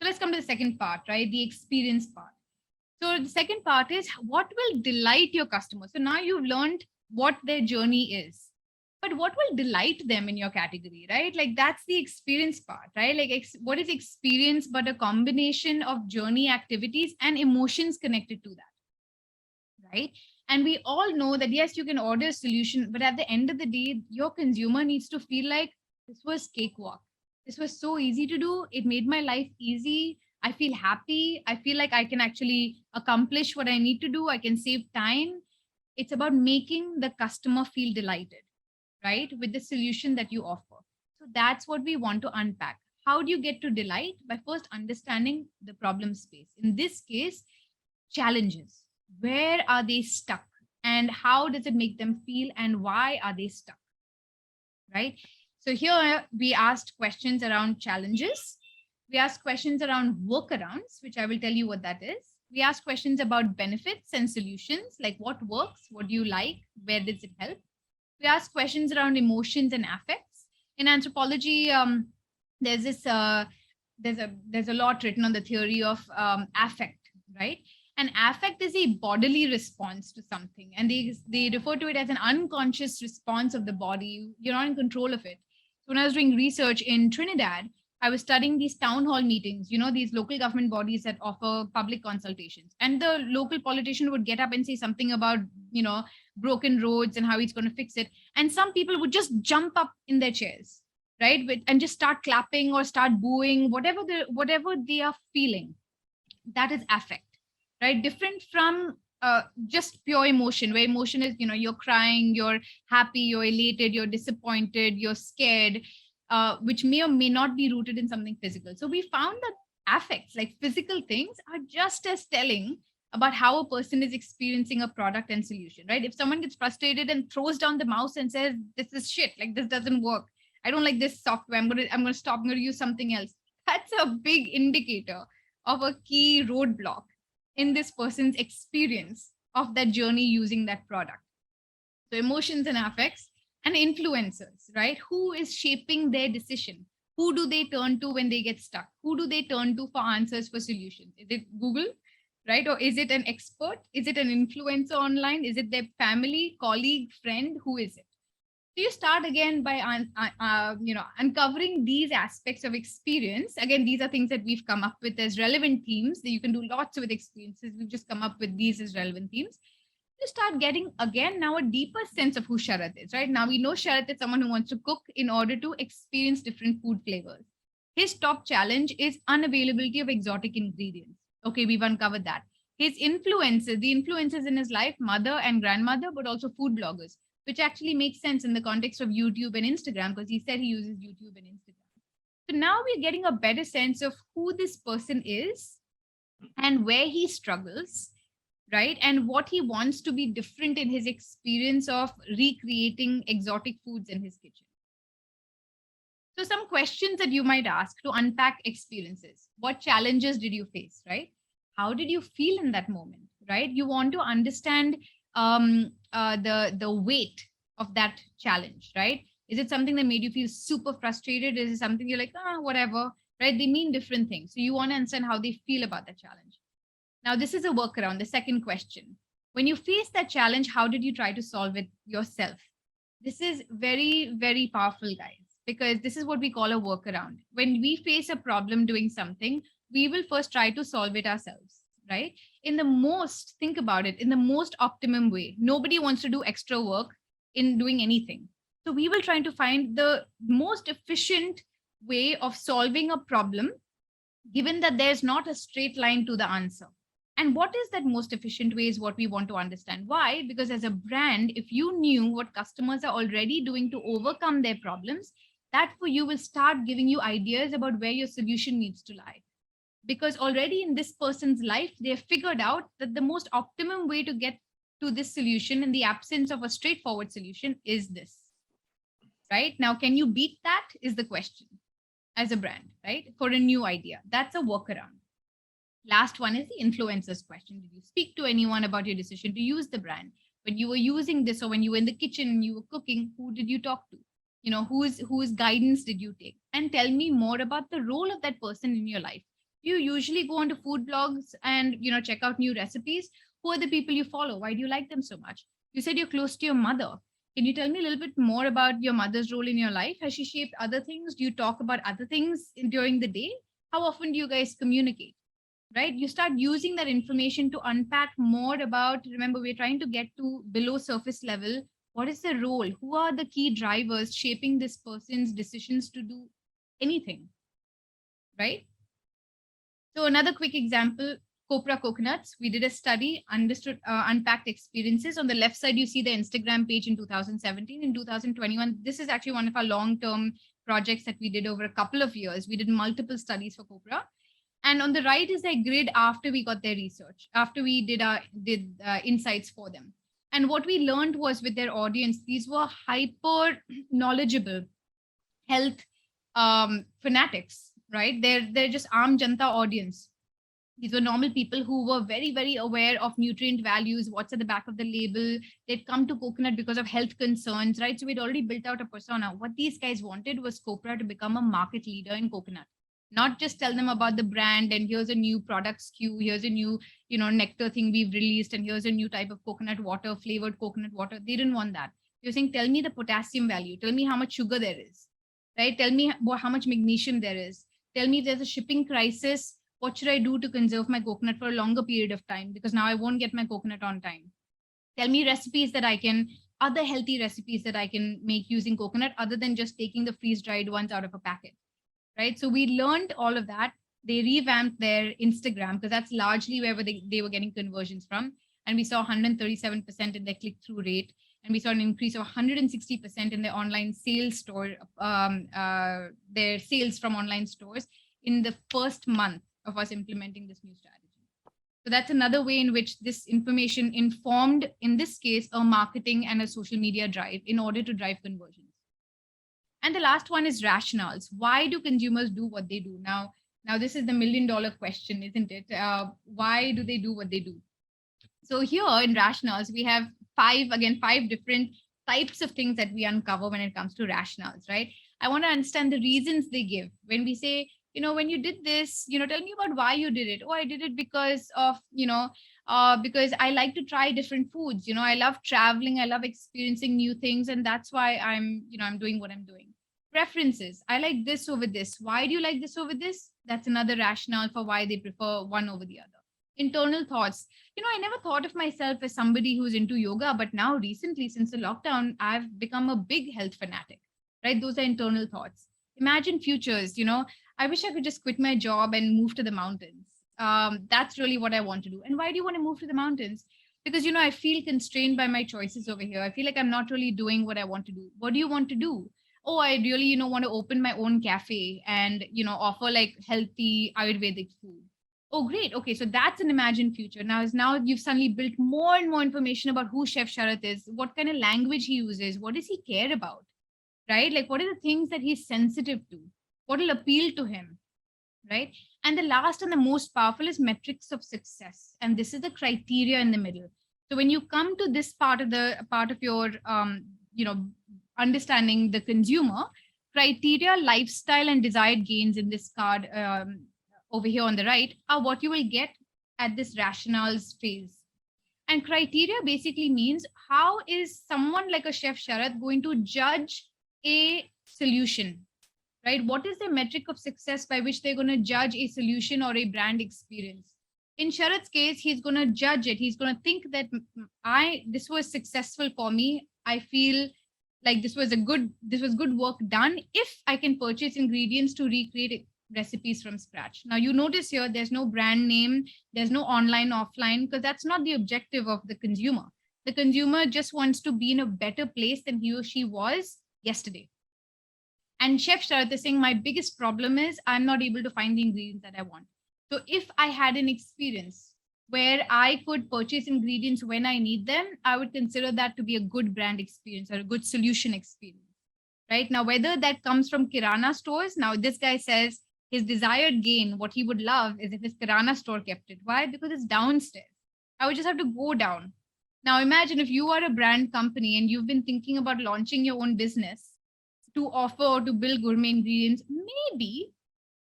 So let's come to the second part, right? The experience part. So the second part is what will delight your customers. So now you've learned what their journey is, but what will delight them in your category, right? Like that's the experience part, right? Like what is experience but a combination of journey activities and emotions connected to that, right? And we all know that, yes, you can order a solution, but at the end of the day, your consumer needs to feel like this was cakewalk. This was so easy to do. It made my life easy. I feel happy. I feel like I can actually accomplish what I need to do. I can save time. It's about making the customer feel delighted, right, with the solution that you offer. So that's what we want to unpack. How do you get to delight? By first understanding the problem space. In this case, challenges. Where are they stuck? And how does it make them feel? And why are they stuck? Right? So here we asked questions around challenges. We asked questions around workarounds, which I will tell you what that is. We asked questions about benefits and solutions, like what works, what do you like, where does it help? We ask questions around emotions and affects. In anthropology, there's this there's a lot written on the theory of affect, right? And affect is a bodily response to something, and they refer to it as an unconscious response of the body. You're not in control of it. So when I was doing research in Trinidad, I was studying these town hall meetings, these local government bodies that offer public consultations. And the local politician would get up and say something about, broken roads and how he's going to fix it. And some people would just jump up in their chairs, right? And just start clapping or start booing, whatever they are feeling. That is affect, right? Different from just pure emotion, where emotion is, you're crying, you're happy, you're elated, you're disappointed, you're scared, which may or may not be rooted in something physical. So we found that affects, like physical things, are just as telling about how a person is experiencing a product and solution, right? If someone gets frustrated and throws down the mouse and says, "This is shit, like this doesn't work. I don't like this software. I'm gonna stop. I'm gonna use something else." That's a big indicator of a key roadblock in this person's experience of that journey using that product. So emotions and affects and influencers, right? Who is shaping their decision? Who do they turn to when they get stuck? Who do they turn to for answers, for solutions? Is it Google, right? Or is it an expert? Is it an influencer online? Is it their family, colleague, friend? Who is it? So you start again by uncovering these aspects of experience. Again, these are things that we've come up with as relevant themes that you can do lots with experiences. We've just come up with these as relevant themes. You start getting again now a deeper sense of who Sharat is, right? Now we know Sharat is someone who wants to cook in order to experience different food flavors. His top challenge is unavailability of exotic ingredients. Okay, we've uncovered that. His influences, the influences in his life, mother and grandmother, but also food bloggers, which actually makes sense in the context of YouTube and Instagram, because he said he uses YouTube and Instagram. So now we're getting a better sense of who this person is and where he struggles, right? And what he wants to be different in his experience of recreating exotic foods in his kitchen. So some questions that you might ask to unpack experiences. What challenges did you face, right? How did you feel in that moment, right? You want to understand the weight of that challenge, right? Is it something that made you feel super frustrated? Is it something you're like, whatever, right? They mean different things. So you want to understand how they feel about that challenge. Now, this is a workaround. The second question: when you face that challenge, how did you try to solve it yourself? This is very, very powerful, guys, because this is what we call a workaround. When we face a problem doing something, we will first try to solve it ourselves, right? Think about it, in the most optimum way. Nobody wants to do extra work in doing anything. So we will try to find the most efficient way of solving a problem, given that there's not a straight line to the answer. And what is that most efficient way is what we want to understand. Why? Because as a brand, if you knew what customers are already doing to overcome their problems, that for you will start giving you ideas about where your solution needs to lie. Because already in this person's life, they have figured out that the most optimum way to get to this solution in the absence of a straightforward solution is this. Right? Now, can you beat that? Is the question as a brand, right? For a new idea. That's a workaround. Last one is the influencers question. Did you speak to anyone about your decision to use the brand? When you were using this, or when you were in the kitchen and you were cooking, who did you talk to? Whose guidance did you take? And tell me more about the role of that person in your life. You usually go onto food blogs and check out new recipes. Who are the people you follow? Why do you like them so much? You said you're close to your mother. Can you tell me a little bit more about your mother's role in your life? Has she shaped other things? Do you talk about other things during the day? How often do you guys communicate? Right? You start using that information to unpack more about, remember, we're trying to get to below surface level. What is the role? Who are the key drivers shaping this person's decisions to do anything, right? So another quick example, Cobra Coconuts. We did a study, understood unpacked experiences. On the left side, you see the Instagram page in 2017. In 2021, this is actually one of our long-term projects that we did over a couple of years. We did multiple studies for Cobra. And on the right is their grid after we got their research, after we did insights for them. And what we learned was with their audience, these were hyper knowledgeable health fanatics, right? They're just aam janta audience. These were normal people who were very, very aware of nutrient values, what's at the back of the label. They'd come to coconut because of health concerns, right? So we'd already built out a persona. What these guys wanted was Copra to become a market leader in coconut, not just tell them about the brand and here's a new product SKU, here's a new, nectar thing we've released, and here's a new type of coconut water, flavored coconut water. They didn't want that. You're saying, tell me the potassium value, tell me how much sugar there is, right? Tell me how much magnesium there is. Tell me if there's a shipping crisis, what should I do to conserve my coconut for a longer period of time? Because now I won't get my coconut on time. Tell me recipes that I can, other healthy recipes that I can make using coconut other than just taking the freeze dried ones out of a packet, right? So we learned all of that. They revamped their Instagram because that's largely where they were getting conversions from. And we saw 137% in their click through rate. And we saw an increase of 160% in their online sales store, their sales from online stores in the first month of us implementing this new strategy. So that's another way in which this information informed, in this case, a marketing and a social media drive in order to drive conversions. And the last one is rationales. Why do consumers do what they do? Now this is the $1 million question, isn't it? Why do they do what they do? So here in rationales, we have five different types of things that we uncover when it comes to rationales, right? I want to understand the reasons they give. When we say, when you did this, tell me about why you did it. Oh, I did it because of, because I like to try different foods. I love traveling. I love experiencing new things. And that's why I'm doing what I'm doing. Preferences. I like this over this. Why do you like this over this? That's another rationale for why they prefer one over the other. Internal thoughts. I never thought of myself as somebody who's into yoga, but now recently, since the lockdown, I've become a big health fanatic, right? Those are internal thoughts. Imagine futures. I wish I could just quit my job and move to the mountains. That's really what I want to do. And why do you want to move to the mountains? Because, I feel constrained by my choices over here. I feel like I'm not really doing what I want to do. What do you want to do? Oh, I really, want to open my own cafe and, offer like healthy Ayurvedic food. Oh, great. Okay, so that's an imagined future. Now you've suddenly built more and more information about who Chef Sharath is, what kind of language he uses, what does he care about, right? Like, what are the things that he's sensitive to? What will appeal to him, right? And the last and the most powerful is metrics of success, and this is the criteria in the middle. So when you come to this part of your, understanding the consumer, criteria, lifestyle, and desired gains in this card over here on the right are what you will get at this rationales phase. And criteria basically means how is someone like a Chef Sharath going to judge a solution, right? What is the metric of success by which they're going to judge a solution or a brand experience? In Sharath's case, he's going to judge it. He's going to think that this was successful for me. I feel like this was good work done if I can purchase ingredients to recreate recipes from scratch. Now you notice here, there's no brand name, there's no online, offline, because that's not the objective of the consumer. The consumer just wants to be in a better place than he or she was yesterday. And Chef Sharath is saying, my biggest problem is I'm not able to find the ingredients that I want. So if I had an experience where I could purchase ingredients when I need them, I would consider that to be a good brand experience or a good solution experience, right? Now, whether that comes from Kirana stores, now this guy says his desired gain, what he would love is if his Kirana store kept it. Why? Because it's downstairs. I would just have to go down. Now, imagine if you are a brand company and you've been thinking about launching your own business to offer or to build gourmet ingredients, maybe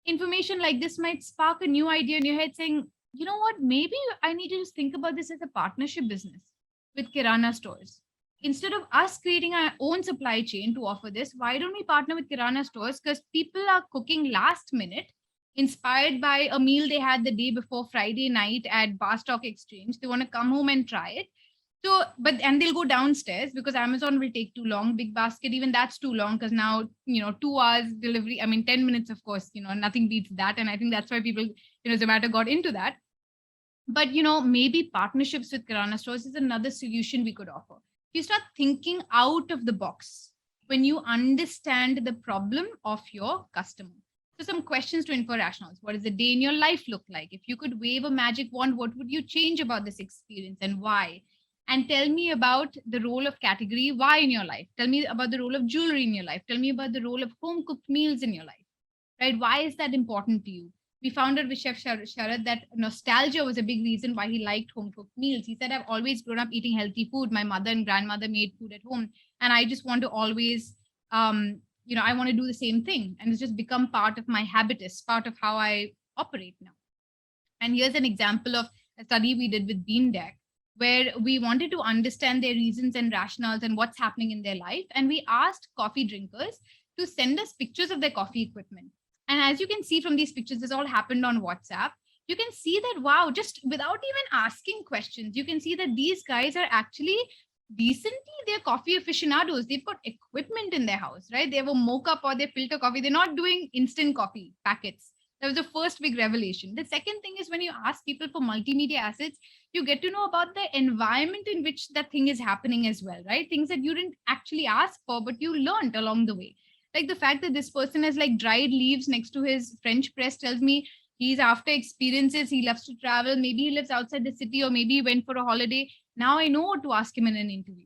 information like this might spark a new idea in your head saying, you know what, maybe I need to just think about this as a partnership business with Kirana stores. Instead of us creating our own supply chain to offer this, why don't we partner with Kirana stores? Because people are cooking last minute, inspired by a meal they had the day before Friday night at Bar Stock Exchange. They want to come home and try it. So, and they'll go downstairs because Amazon will take too long. Big Basket, even that's too long because now, 2 hours delivery. I mean, 10 minutes, of course, nothing beats that. And I think that's why people, Zomato got into that. But, maybe partnerships with Kirana stores is another solution we could offer. You start thinking out of the box when you understand the problem of your customer. So some questions to info rationals. What does a day in your life look like? If you could wave a magic wand, what would you change about this experience and why? And tell me about the role of category Y in your life. Tell me about the role of jewelry in your life. Tell me about the role of home cooked meals in your life, right? Why is that important to you? We found out with Chef Sharad that nostalgia was a big reason why he liked home cooked meals. He said, I've always grown up eating healthy food. My mother and grandmother made food at home. And I just want to always, I want to do the same thing. And it's just become part of my habitus, part of how I operate now. And here's an example of a study we did with Bean Deck, where we wanted to understand their reasons and rationales and what's happening in their life. And we asked coffee drinkers to send us pictures of their coffee equipment. And as you can see from these pictures, this all happened on WhatsApp. You can see that, wow, just without even asking questions, you can see that these guys are actually decently, they're coffee aficionados. They've got equipment in their house, right? They have a mocha or they filter coffee. They're not doing instant coffee packets. That was the first big revelation. The second thing is when you ask people for multimedia assets, you get to know about the environment in which that thing is happening as well, right? Things that you didn't actually ask for, but you learned along the way. Like the fact that this person has like dried leaves next to his French press tells me he's after experiences. He loves to travel. Maybe he lives outside the city, or maybe he went for a holiday. Now I know what to ask him in an interview,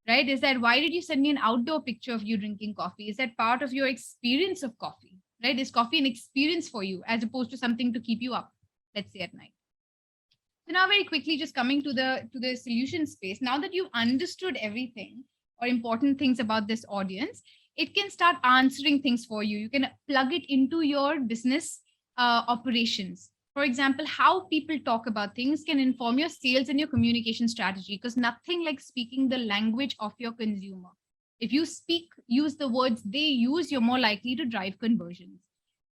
right? Is that why did you send me an outdoor picture of you drinking coffee? Is that part of your experience of coffee, right? Is coffee an experience for you as opposed to something to keep you up, let's say at night? So now very quickly, just coming to the solution space. Now that you've understood everything or important things about this audience, it can start answering things for you. You can plug it into your business operations. For example, how people talk about things can inform your sales and your communication strategy, because nothing like speaking the language of your consumer. If you use the words they use, you're more likely to drive conversions.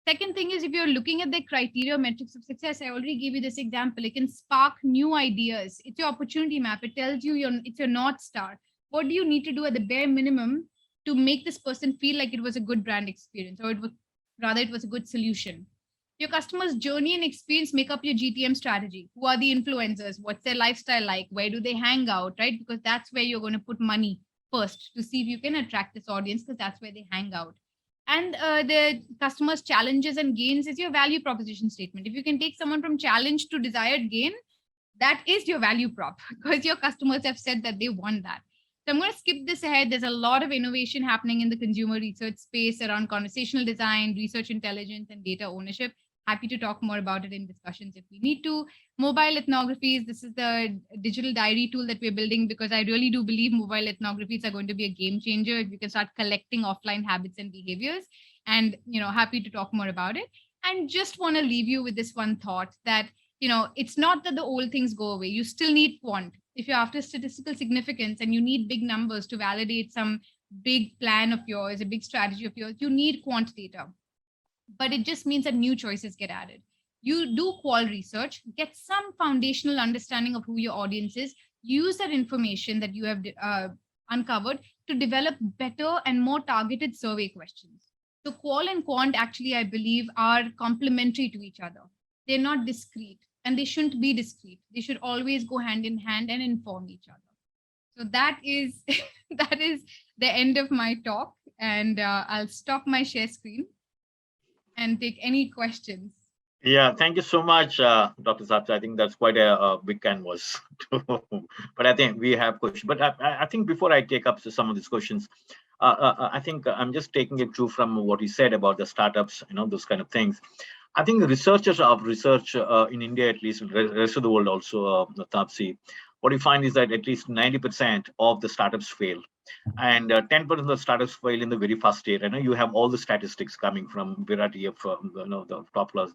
Second thing is, if you're looking at the criteria metrics of success, I already gave you this example. It can spark new ideas. It's your opportunity map. It tells you it's your North Star. What do you need to do at the bare minimum to make this person feel like it was a good brand experience, or it was a good solution? Your customer's journey and experience make up your GTM strategy. Who are the influencers? What's their lifestyle like? Where do they hang out, right? Because that's where you're going to put money first to see if you can attract this audience, because that's where they hang out. And the customer's challenges and gains is your value proposition statement. If you can take someone from challenge to desired gain, that is your value prop, because your customers have said that they want that. So I'm going to skip this ahead. There's a lot of innovation happening in the consumer research space around conversational design, research intelligence, and data ownership. Happy to talk more about it in discussions if we need to. Mobile ethnographies. This is the digital diary tool that we're building, because I really do believe mobile ethnographies are going to be a game changer if you can start collecting offline habits and behaviors. And, happy to talk more about it. And just want to leave you with this one thought that, it's not that the old things go away. You still need quant. If you're after statistical significance and you need big numbers to validate some big plan of yours, a big strategy of yours, you need quant data. But it just means that new choices get added. You do qual research, get some foundational understanding of who your audience is, use that information that you have uncovered to develop better and more targeted survey questions. So qual and quant actually, I believe, are complementary to each other. They're not discrete, and they shouldn't be discrete. They should always go hand in hand and inform each other. So that is that is the end of my talk, and I'll stop my share screen and take any questions. Yeah, thank you so much, Dr. Sapta. I think that's quite a big canvas. But I think we have questions. But I think before I take up some of these questions, I think I'm just taking it through from what you said about the startups, those kind of things. I think the researchers of research in India, at least, the rest of the world also, Taapsi, what you find is that at least 90% of the startups fail. And 10% of the startups fail in the very first year. You have all the statistics coming from variety of the top class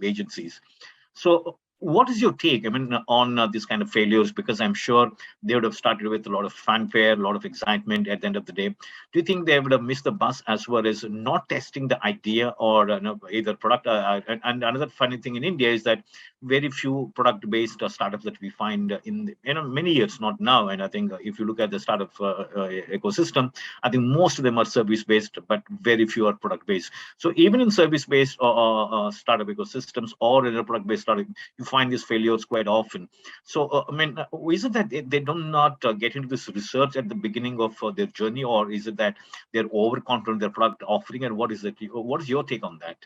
agencies. So what is your take, I mean, on these kind of failures? Because I'm sure they would have started with a lot of fanfare, a lot of excitement. At the end of the day, do you think they would have missed the bus as well as not testing the idea or no, either product? And another funny thing in India is that very few product-based startups that we find in many years, not now. And I think if you look at the startup ecosystem, I think most of them are service-based, but very few are product-based. So even in service-based startup ecosystems or in a product-based startup, you find these failures quite often. So, I mean, is it that they do not get into this research at the beginning of their journey, or is it that they're overconfident in their product offering? And what is it? What is your take on that?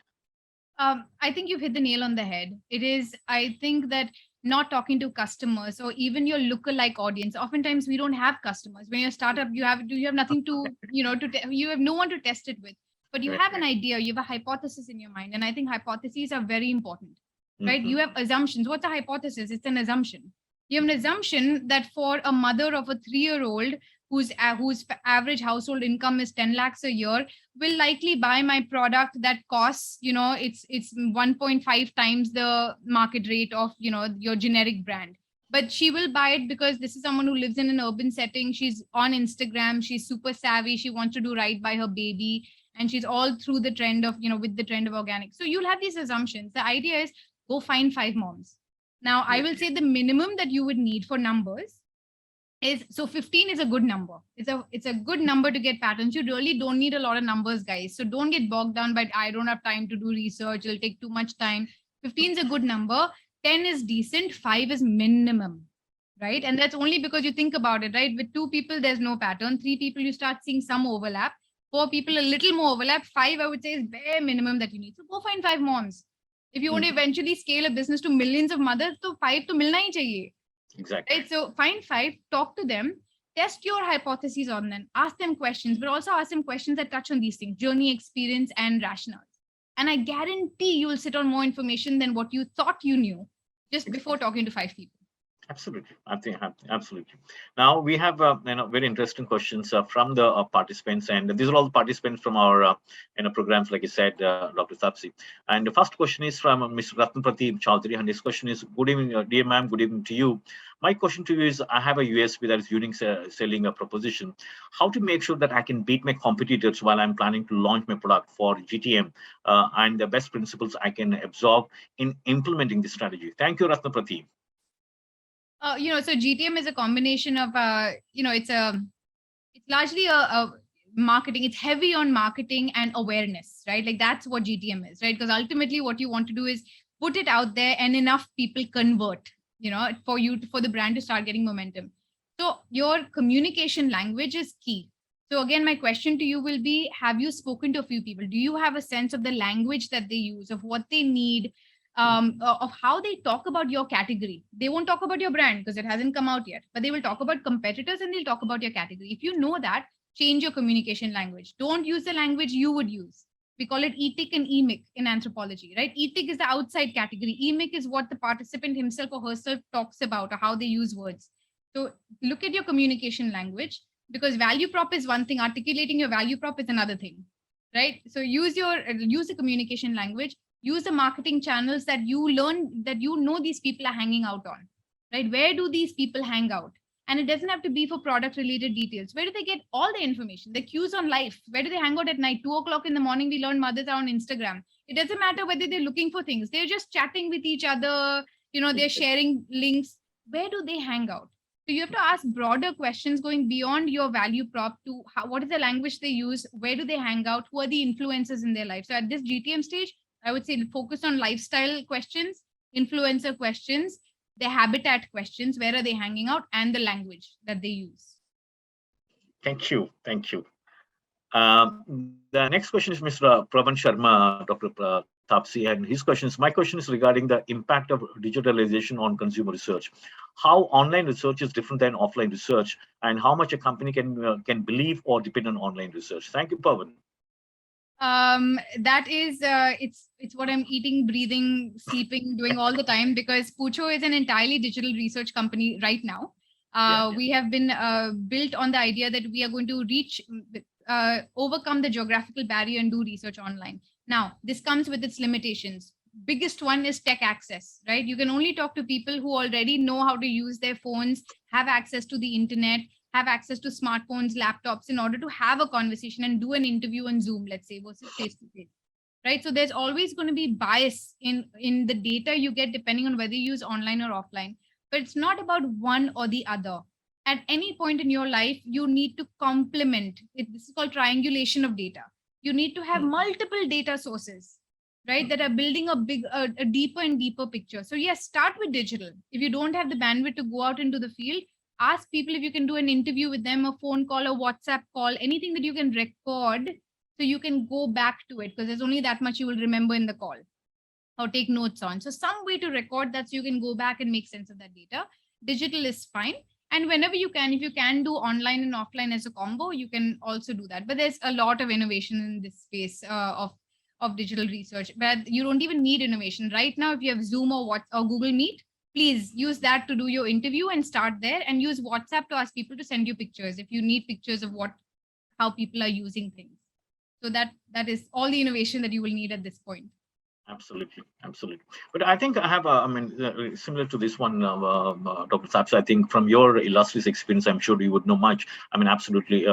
I think you've hit the nail on the head. It is, I think that not talking to customers or even your lookalike audience. Oftentimes we don't have customers. When you're a startup, you have nothing to, you have no one to test it with. But you have an idea, you have a hypothesis in your mind. And I think hypotheses are very important, right? Mm-hmm. You have assumptions. What's a hypothesis? It's an assumption. You have an assumption that for a mother of a 3-year-old whose average household income is 10 lakhs a year, will likely buy my product that costs, it's 1.5 times the market rate of, your generic brand. But she will buy it because this is someone who lives in an urban setting. She's on Instagram. She's super savvy. She wants to do right by her baby. And she's all through the trend of, with the trend of organic. So you'll have these assumptions. The idea is go find 5 moms. Now, I will say the minimum that you would need for numbers is, so 15 is a good number. It's a good number to get patterns. You really don't need a lot of numbers, guys. So don't get bogged down by, I don't have time to do research, it'll take too much time. 15 is a good number, 10 is decent, 5 is minimum, right? And that's only because you think about it, right? With 2 people, there's no pattern. 3 people, you start seeing some overlap. 4 people, a little more overlap. 5, I would say, is bare minimum that you need. So go find 5 moms. If you want to eventually scale a business to millions of mothers, so 5 to milna hi chahiye. Exactly. Right. So find 5, talk to them, test your hypotheses on them, ask them questions, but also ask them questions that touch on these things: journey, experience, and rationales. And I guarantee you will sit on more information than what you thought you knew just before talking to 5 people. Absolutely, I think absolutely. Now we have very interesting questions from the participants, and these are all the participants from our programs, like you said, Dr. Taapsi. And the first question is from Mr. Ratnaprati Chaudhary, and his question is: Good evening, dear ma'am. Good evening to you. My question to you is: I have a USP, that is unique selling a proposition. How to make sure that I can beat my competitors while I'm planning to launch my product for GTM, and the best principles I can absorb in implementing this strategy. Thank you, Ratnaprati. So GTM is a combination of, it's largely a marketing. It's heavy on marketing and awareness, right? Like that's what GTM is, right? Because ultimately what you want to do is put it out there and enough people convert, for the brand to start getting momentum. So your communication language is key. So again, my question to you will be, have you spoken to a few people? Do you have a sense of the language that they use, of what they need, of how they talk about your category? They won't talk about your brand because it hasn't come out yet, but they will talk about competitors and they'll talk about your category. If you know that, change your communication language. Don't use the language you would use. We call it ETIC and EMIC in anthropology, right? ETIC is the outside category. EMIC is what the participant himself or herself talks about, or how they use words. So look at your communication language, because value prop is one thing, articulating your value prop is another thing, right? So use the communication language, use the marketing channels that you learn, that these people are hanging out on, right? Where do these people hang out? And it doesn't have to be for product related details. Where do they get all the information, the cues on life? Where do they hang out at night? 2 o'clock in the morning, we learn mothers are on Instagram. It doesn't matter whether they're looking for things. They're just chatting with each other. They're sharing links. Where do they hang out? So you have to ask broader questions going beyond your value prop to what is the language they use? Where do they hang out? Who are the influencers in their life? So at this GTM stage, I would say focus on lifestyle questions, influencer questions, their habitat questions, where are they hanging out, and the language that they use. Thank you. Thank you. The next question is Mr. Pravan Sharma, Dr. Taapsi, and his questions. My question is regarding the impact of digitalization on consumer research. How online research is different than offline research, and how much a company can believe or depend on online research. Thank you, Pavan. That is, it's what I'm eating, breathing, sleeping, doing all the time, because Poocho is an entirely digital research company right now. We have been built on the idea that we are going to overcome the geographical barrier and do research online. Now, this comes with its limitations. biggest one is tech access, right? You can only talk to people who already know how to use their phones, have access to the internet, have access to smartphones, laptops, in order to have a conversation and do an interview on Zoom, let's say, versus face to face, right? So there's always going to be bias in the data you get depending on whether you use online or offline. But it's not about one or the other. At any point in your life, you need to complement it. This is called triangulation of data. You need to have multiple data sources, right, that are building a deeper and deeper picture. So yes, start with digital. If you don't have the bandwidth to go out into the field, ask people if you can do an interview with them, a phone call, a WhatsApp call, anything that you can record, so you can go back to it, because there's only that much you will remember in the call or take notes on. So some way to record that so you can go back and make sense of that data. Digital is fine. And whenever you can, if you can do online and offline as a combo, you can also do that. But there's a lot of innovation in this space of digital research. But you don't even need innovation. Right now, if you have Zoom or Google Meet, please use that to do your interview and start there, and use WhatsApp to ask people to send you pictures if you need pictures of how people are using things. So that is all the innovation that you will need at this point. Absolutely, absolutely. But I think I have, similar to this one, Dr. Taapsi, I think from your illustrious experience, I'm sure you would know much. I mean, absolutely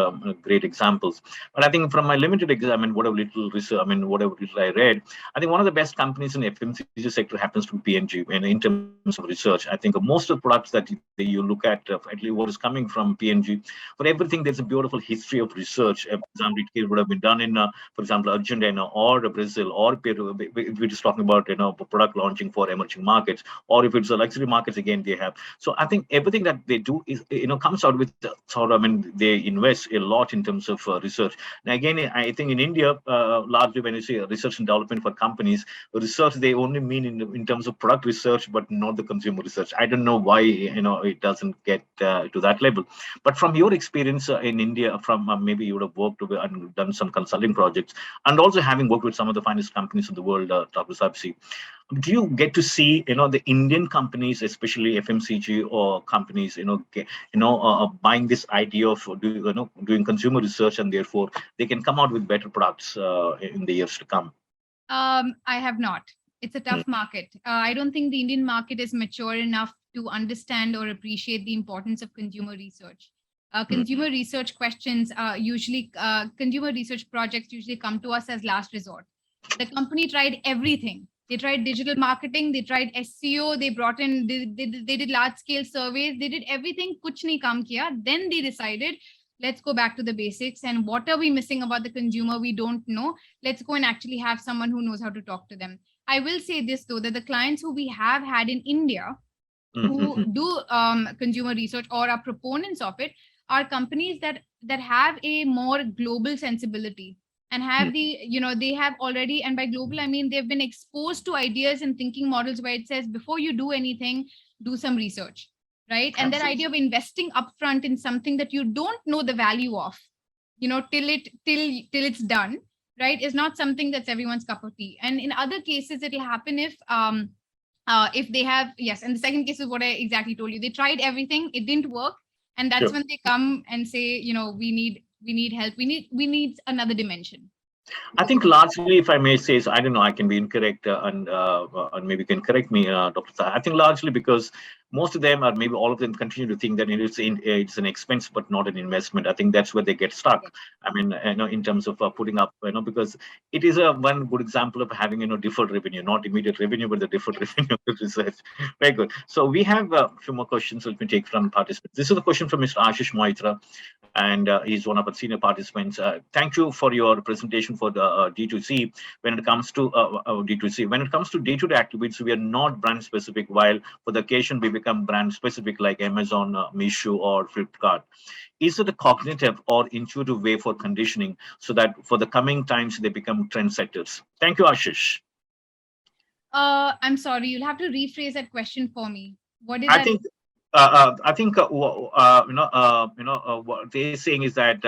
great examples. But I think from my limited whatever little research, whatever little I read, I think one of the best companies in FMCG sector happens to be P&G. And in terms of research, I think most of the products that you look at least what is coming from P&G, for everything, there's a beautiful history of research. For example, it would have been done in, for example, Argentina or Brazil or Peru. We're just talking about product launching for emerging markets, or if it's a luxury markets, again they have. So I think everything that they do is comes out with they invest a lot in terms of research. And again, I think in India, largely when you say research and development for companies, research they only mean in terms of product research, but not the consumer research. I don't know why it doesn't get to that level. But from your experience in India, from maybe you would have worked and done some consulting projects, and also having worked with some of the finest companies in the world, Dr. Taapsi, do you get to see the Indian companies, especially FMCG or companies, buying this idea of doing consumer research, and therefore they can come out with better products in the years to come? I have not. It's a tough market. I don't think the Indian market is mature enough to understand or appreciate the importance of consumer research. Consumer research questions usually, consumer research projects usually come to us as last resort. The company tried everything. They tried digital marketing, they tried SEO, they brought in, they did large scale surveys, they did everything, kuch nahi kaam kiya. Then they decided, let's go back to the basics. And what are we missing about the consumer? We don't know. Let's go and actually have someone who knows how to talk to them. I will say this though, that the clients who we have had in India who do consumer research or are proponents of it are companies that have a more global sensibility and have they have already, and by global I mean they've been exposed to ideas and thinking models where it says before you do anything, do some research, right? And that idea of investing upfront in something that you don't know the value of, till it's done, right, is not something that's everyone's cup of tea. And in other cases it'll happen if they have, yes, and the second case is what I exactly told you. They tried everything, it didn't work, and that's when they come and say, we need help, we need another dimension. I think largely, if I may say, so I don't know, I can be incorrect, and maybe you can correct me, Dr. Sai. I think largely because most of them, or maybe all of them, continue to think that it's an expense but not an investment. I think that's where they get stuck. I mean, in terms of putting up, because it is one good example of having deferred revenue, not immediate revenue, but the deferred revenue of research. Very good. So we have a few more questions. Let me take from participants. This is a question from Mr. Ashish Moitra, and he's one of our senior participants. Thank you for your presentation for the D2C. When it comes to D2C, when it comes to day-to-day activities, we are not brand specific, while for the occasion we become brand specific like Amazon, Meesho, or Flipkart. Is it a cognitive or intuitive way for conditioning so that for the coming times they become trendsetters? Thank you, Ashish. I'm sorry, you'll have to rephrase that question for me. What is that? I think what they're saying is that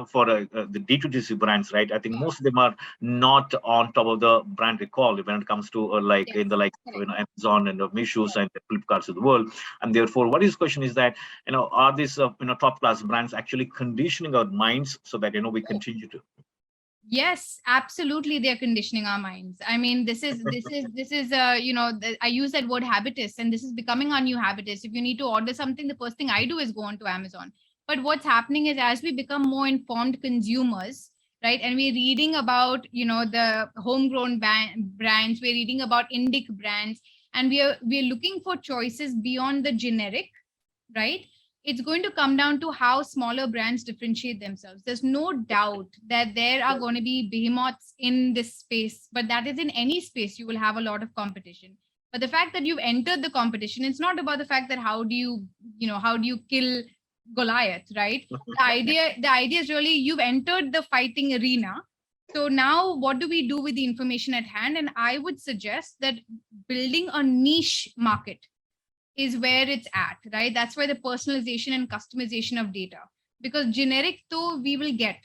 for the D2C brands, right? I think most of them are not on top of the brand recall when it comes to Amazon and Meesho's and the Flipkarts of the world, and therefore, what is the question is that are these top class brands actually conditioning our minds so that we continue to? Yes, absolutely. They're conditioning our minds. I mean, I use that word habitus, and this is becoming our new habitus. If you need to order something, the first thing I do is go onto Amazon. But what's happening is as we become more informed consumers, right, and we're reading about, the homegrown brands, we're reading about indic brands, and we're looking for choices beyond the generic, right? It's going to come down to how smaller brands differentiate themselves. There's no doubt that there are going to be behemoths in this space, but that is in any space you will have a lot of competition. But the fact that you've entered the competition, it's not about the fact that how do you kill Goliath, right? The idea is really you've entered the fighting arena. So now what do we do with the information at hand? And I would suggest that building a niche market is where it's at, right? That's why the personalization and customization of data. Because generic though we will get,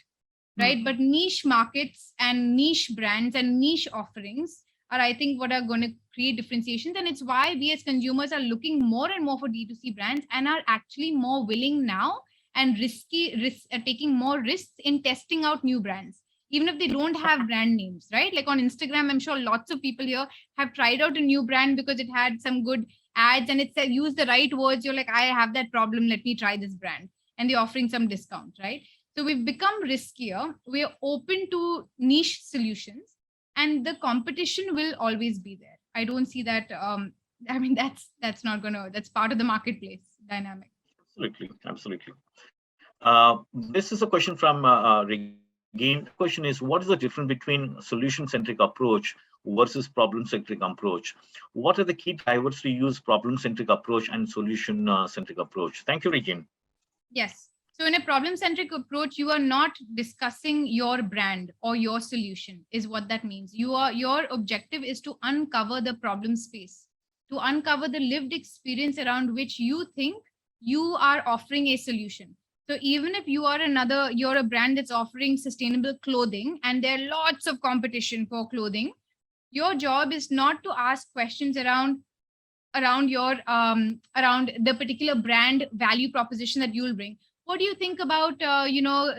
right? But niche markets and niche brands and niche offerings are, I think, what are going to create differentiations. And it's why we as consumers are looking more and more for D2C brands and are actually more willing now and taking more risks in testing out new brands, even if they don't have brand names, right? Like on Instagram, I'm sure lots of people here have tried out a new brand because it had some good ads and it said use the right words. You're like, I have that problem, let me try this brand, and they're offering some discount, right? So we've become riskier. We're open to niche solutions, and the competition will always be there. I don't see that. I mean, that's not gonna. That's part of the marketplace dynamic. Absolutely, absolutely. This is a question from Regine. The question is, what is the difference between solution-centric approach versus problem-centric approach? What are the key drivers to use problem-centric approach and solution-centric approach? Thank you, Regine. Yes. So in a problem-centric approach, you are not discussing your brand or your solution, is what that means. Your objective is to uncover the problem space, to uncover the lived experience around which you think you are offering a solution. So even if you're a brand that's offering sustainable clothing and there are lots of competition for clothing, your job is not to ask questions around the particular brand value proposition that you'll bring. What do you think about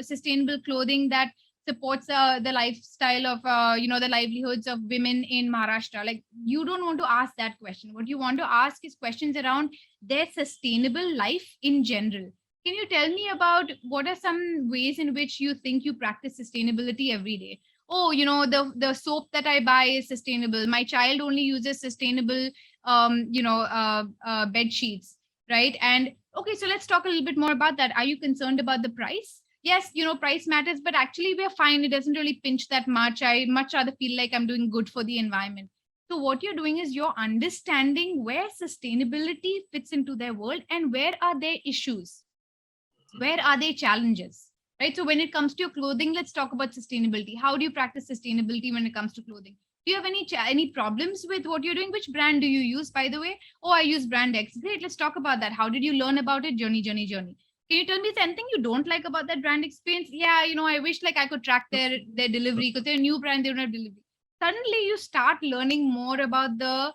sustainable clothing that supports the lifestyle of the livelihoods of women in Maharashtra? Like, you don't want to ask that question. What you want to ask is questions around their sustainable life in general. Can you tell me about what are some ways in which you think you practice sustainability every day? Oh, the soap that I buy is sustainable. My child only uses sustainable bed sheets, right? And okay, so let's talk a little bit more about that. Are you concerned about the price? Yes, price matters, but actually we're fine. It doesn't really pinch that much. I much rather feel like I'm doing good for the environment. So what you're doing is you're understanding where sustainability fits into their world and where are their issues, where are their challenges, right? So when it comes to your clothing, let's talk about sustainability. How do you practice sustainability when it comes to clothing? Do you have any problems with what you're doing? Which brand do you use, by the way? Oh, I use brand X. Great, let's talk about that. How did you learn about it? Journey. Can you tell me anything you don't like about that brand experience? Yeah, I wish like I could track their delivery because they're a new brand, they don't have delivery. Suddenly you start learning more about the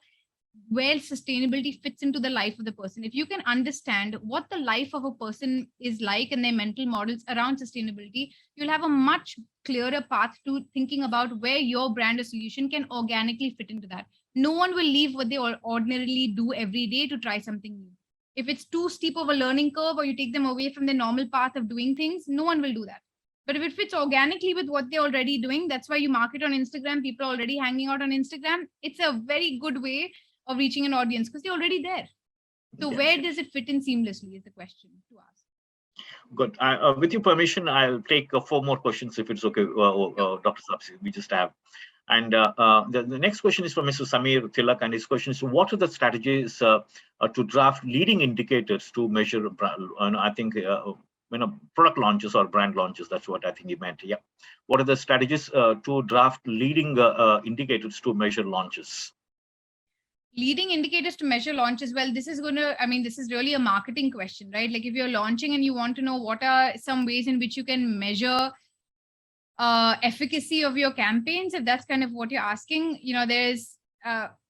where sustainability fits into the life of the person. If you can understand what the life of a person is like and their mental models around sustainability, you'll have a much clearer path to thinking about where your brand or solution can organically fit into that. No one will leave what they ordinarily do every day to try something new. If it's too steep of a learning curve or you take them away from the normal path of doing things, no one will do that. But if it fits organically with what they're already doing, that's why you market on Instagram. People are already hanging out on Instagram. It's a very good way of reaching an audience because they're already there. So Yes. where does it fit in seamlessly is the question to ask. Good. With your permission, I'll take 4 more questions if it's okay, Dr. Taapsi. We just have. And the next question is from Mr. Samir Tilak, and his question is, what are the strategies to draft leading indicators to measure, I think, product launches or brand launches? That's what I think he meant. Yeah. What are the strategies to draft leading indicators to measure launches? Leading indicators to measure launches. Well, this is really a marketing question, right? Like if you're launching and you want to know what are some ways in which you can measure efficacy of your campaigns, if that's kind of what you're asking, there's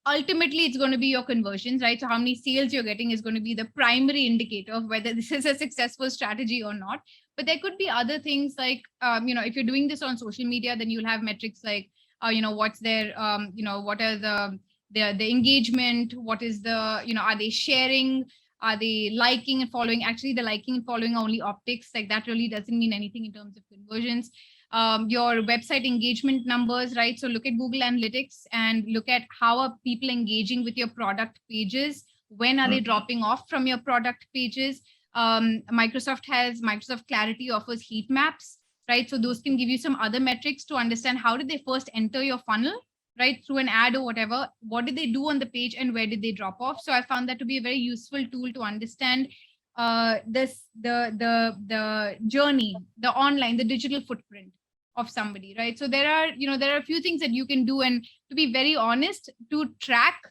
ultimately it's going to be your conversions, right? So how many sales you're getting is going to be the primary indicator of whether this is a successful strategy or not. But there could be other things like, if you're doing this on social media, then you'll have metrics like, what's their, what are the engagement, what is the, are they sharing, are they liking and following? Actually, the liking and following are only optics. Like that really doesn't mean anything in terms of conversions. Your website engagement numbers, right? So look at Google Analytics and look at how are people engaging with your product pages. When are they dropping off from your product pages? Microsoft Clarity offers heat maps, right? So those can give you some other metrics to understand how did they first enter your funnel, right? Through an ad or whatever. What did they do on the page and where did they drop off? So I found that to be a very useful tool to understand the journey, the digital footprint of somebody, right? So there are a few things that you can do, and to be very honest, to track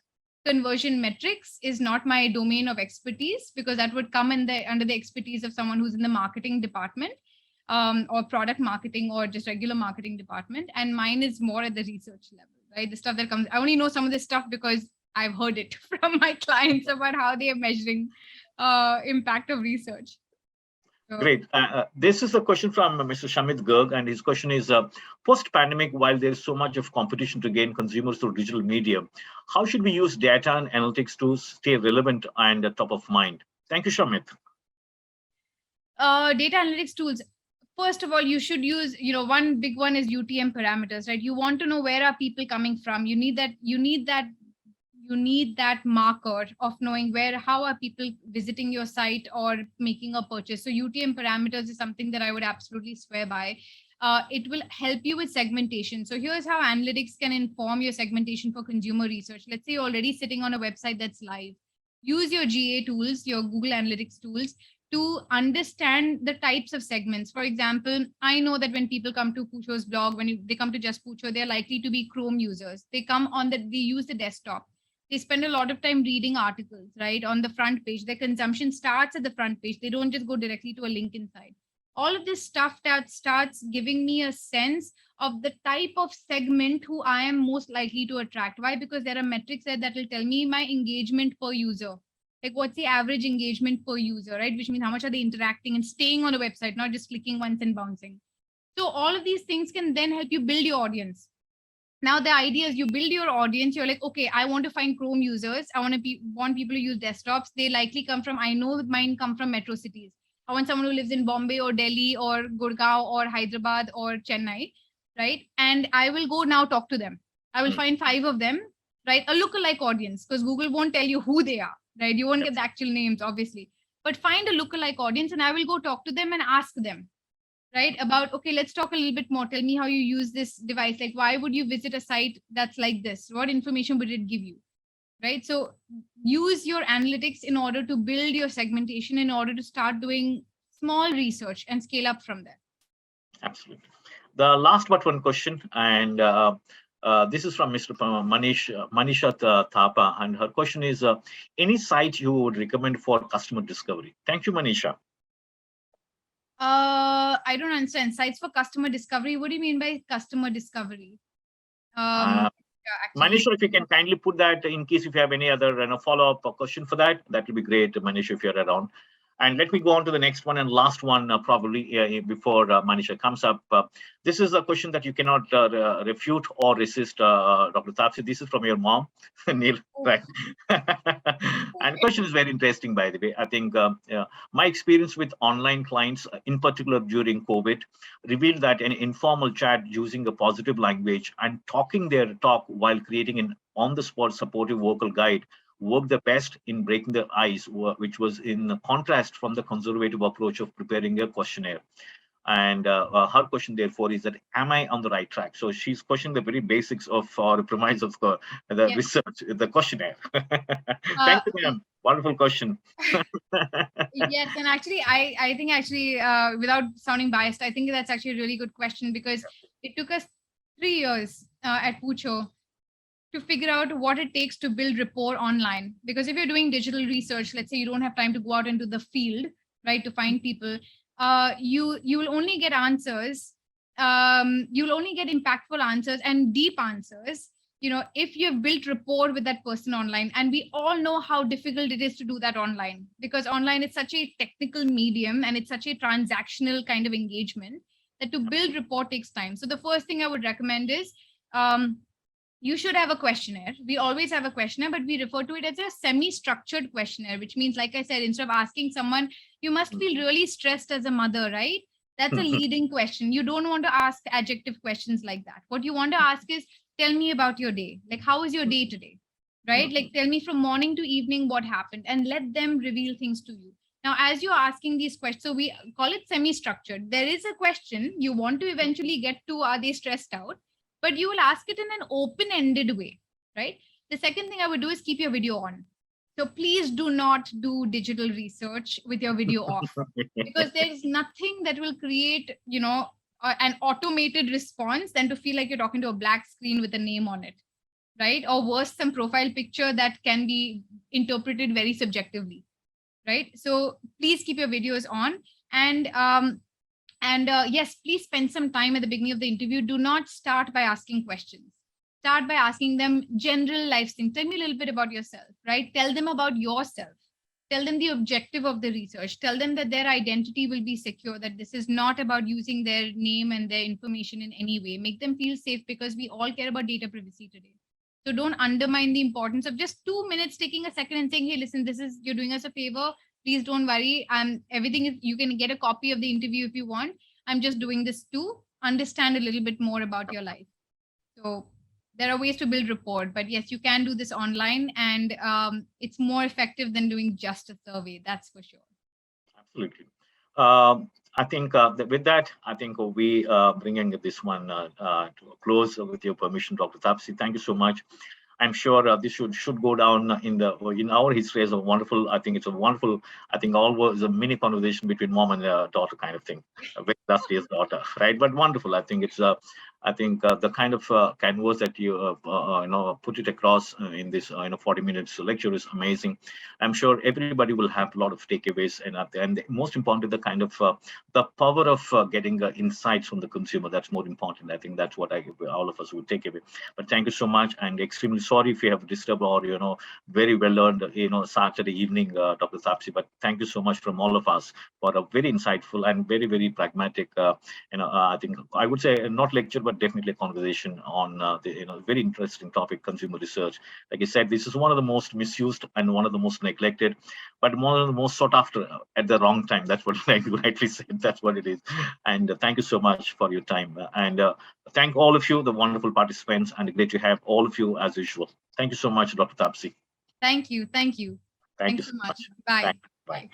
conversion metrics is not my domain of expertise, because that would come under the expertise of someone who's in the marketing department, or product marketing, or just regular marketing department, and mine is more at the research level, right? The stuff that comes, I only know some of this stuff because I've heard it from my clients about how they are measuring impact of research. So, Great. This is a question from Mr. Shamit Garg, and his question is, post-pandemic, while there is so much of competition to gain consumers through digital media, how should we use data and analytics to stay relevant and top of mind? Thank you, Shamit. Data analytics tools. First of all, you should use, one big one is UTM parameters, right? You want to know where are people coming from. You need that marker of knowing how are people visiting your site or making a purchase. So UTM parameters is something that I would absolutely swear by. It will help you with segmentation. So here's how analytics can inform your segmentation for consumer research. Let's say you're already sitting on a website that's live. Use your GA tools, your Google Analytics tools, to understand the types of segments. For example, I know that when people come to Poocho's blog, they come to just Poocho, they're likely to be Chrome users. They use the desktop. They spend a lot of time reading articles, right? On the front page, their consumption starts at the front page. They don't just go directly to a link inside. All of this stuff that starts giving me a sense of the type of segment who I am most likely to attract. Why? Because there are metrics there that will tell me my engagement per user. Like what's the average engagement per user, right? Which means how much are they interacting and staying on a website, not just clicking once and bouncing. So all of these things can then help you build your audience. Now the idea is you build your audience. You're like, okay, I want to find Chrome users. I want people to use desktops. They likely come from, I know mine come from metro cities. I want someone who lives in Bombay or Delhi or Gurgaon or Hyderabad or Chennai, right? And I will go now talk to them. I will find 5 of them, right? A lookalike audience, because Google won't tell you who they are, right? You won't get the actual names, obviously. But find a lookalike audience and I will go talk to them and ask them, right? About, okay, let's talk a little bit more. Tell me how you use this device. Like, why would you visit a site that's like this? What information would it give you? Right? So use your analytics in order to build your segmentation, in order to start doing small research and scale up from there. Absolutely. The last but one question, and this is from Mr. Manisha Thapa, and her question is, any site you would recommend for customer discovery? Thank you, Manisha. I don't understand. Sites for customer discovery. What do you mean by customer discovery? Manisha, if you can kindly put that in case if you have any other follow-up question for that, that would be great, Manisha, if you're around. And let me go on to the next one and last one, probably before Manisha comes up. This is a question that you cannot refute or resist, Dr. Taapsi. This is from your mom, Neil. Right. And the question is very interesting, by the way. I think my experience with online clients, in particular during COVID, revealed that an informal chat using a positive language and talking their talk while creating an on-the-spot supportive vocal guide worked the best in breaking the ice, which was in contrast from the conservative approach of preparing a questionnaire. And her question, therefore, is that, am I on the right track? So she's questioning the very basics of or premise of the research, the questionnaire. Thank you, ma'am. Wonderful question. Yes, and actually, I think without sounding biased, I think that's actually a really good question, because it took us 3 years at Poocho to figure out what it takes to build rapport online. Because if you're doing digital research, let's say you don't have time to go out into the field, right, to find people, you will only get answers. You'll only get impactful answers and deep answers if you've built rapport with that person online, and we all know how difficult it is to do that online, because online is such a technical medium and it's such a transactional kind of engagement, that to build rapport takes time. So the first thing I would recommend is, you should have a questionnaire. We always have a questionnaire, but we refer to it as a semi-structured questionnaire, which means, like I said, instead of asking someone, you must feel really stressed as a mother, right? That's a leading question. You don't want to ask adjective questions like that. What you want to ask is, tell me about your day. Like, how is your day today? Right? Like, tell me from morning to evening what happened, and let them reveal things to you. Now, as you're asking these questions, so we call it semi-structured. There is a question you want to eventually get to, are they stressed out? But you will ask it in an open-ended way, right? The second thing I would do is keep your video on. So please do not do digital research with your video off, because there is nothing that will create, an automated response than to feel like you're talking to a black screen with a name on it, right? Or worse, some profile picture that can be interpreted very subjectively, right? So please keep your videos on. And yes, please spend some time at the beginning of the interview. Do not start by asking questions. Start by asking them general life things. Tell me a little bit about yourself, right? Tell them about yourself. Tell them the objective of the research. Tell them that their identity will be secure, that this is not about using their name and their information in any way. Make them feel safe, because we all care about data privacy today. So don't undermine the importance of just 2 minutes, taking a second and saying, hey, listen, you're doing us a favor. Please don't worry. Everything is, you can get a copy of the interview if you want. I'm just doing this to understand a little bit more about your life. So there are ways to build rapport, but yes, you can do this online, and it's more effective than doing just a survey. That's for sure. Absolutely. I think with that, I think we bringing this one to a close with your permission, Dr. Taapsi. Thank you so much. I'm sure this should go down in our history as a wonderful. I think it's a wonderful. I think all was a mini conversation between mom and daughter kind of thing, very illustrious daughter, right? But wonderful. I think it's I think the kind of canvas that you put it across in this 40 minutes lecture is amazing. I'm sure everybody will have a lot of takeaways, and most importantly, the kind of the power of getting insights from the consumer. That's more important. I think that's what all of us would take away. But thank you so much, and extremely sorry if you have disturbed or very well learned Saturday evening, Dr. Taapsi. But thank you so much from all of us for a very insightful and very very pragmatic. I think I would say not lecture, but definitely a conversation on the very interesting topic, consumer research. Like I said, this is one of the most misused and one of the most neglected, but one of the most sought after at the wrong time. That's what I rightly said. That's what it is. And thank you so much for your time. And thank all of you, the wonderful participants, and great to have all of you as usual. Thank you so much, Dr. Taapsi. Thank you. Thank you. Thank you Thanks so so much. much. Bye. Bye. Bye.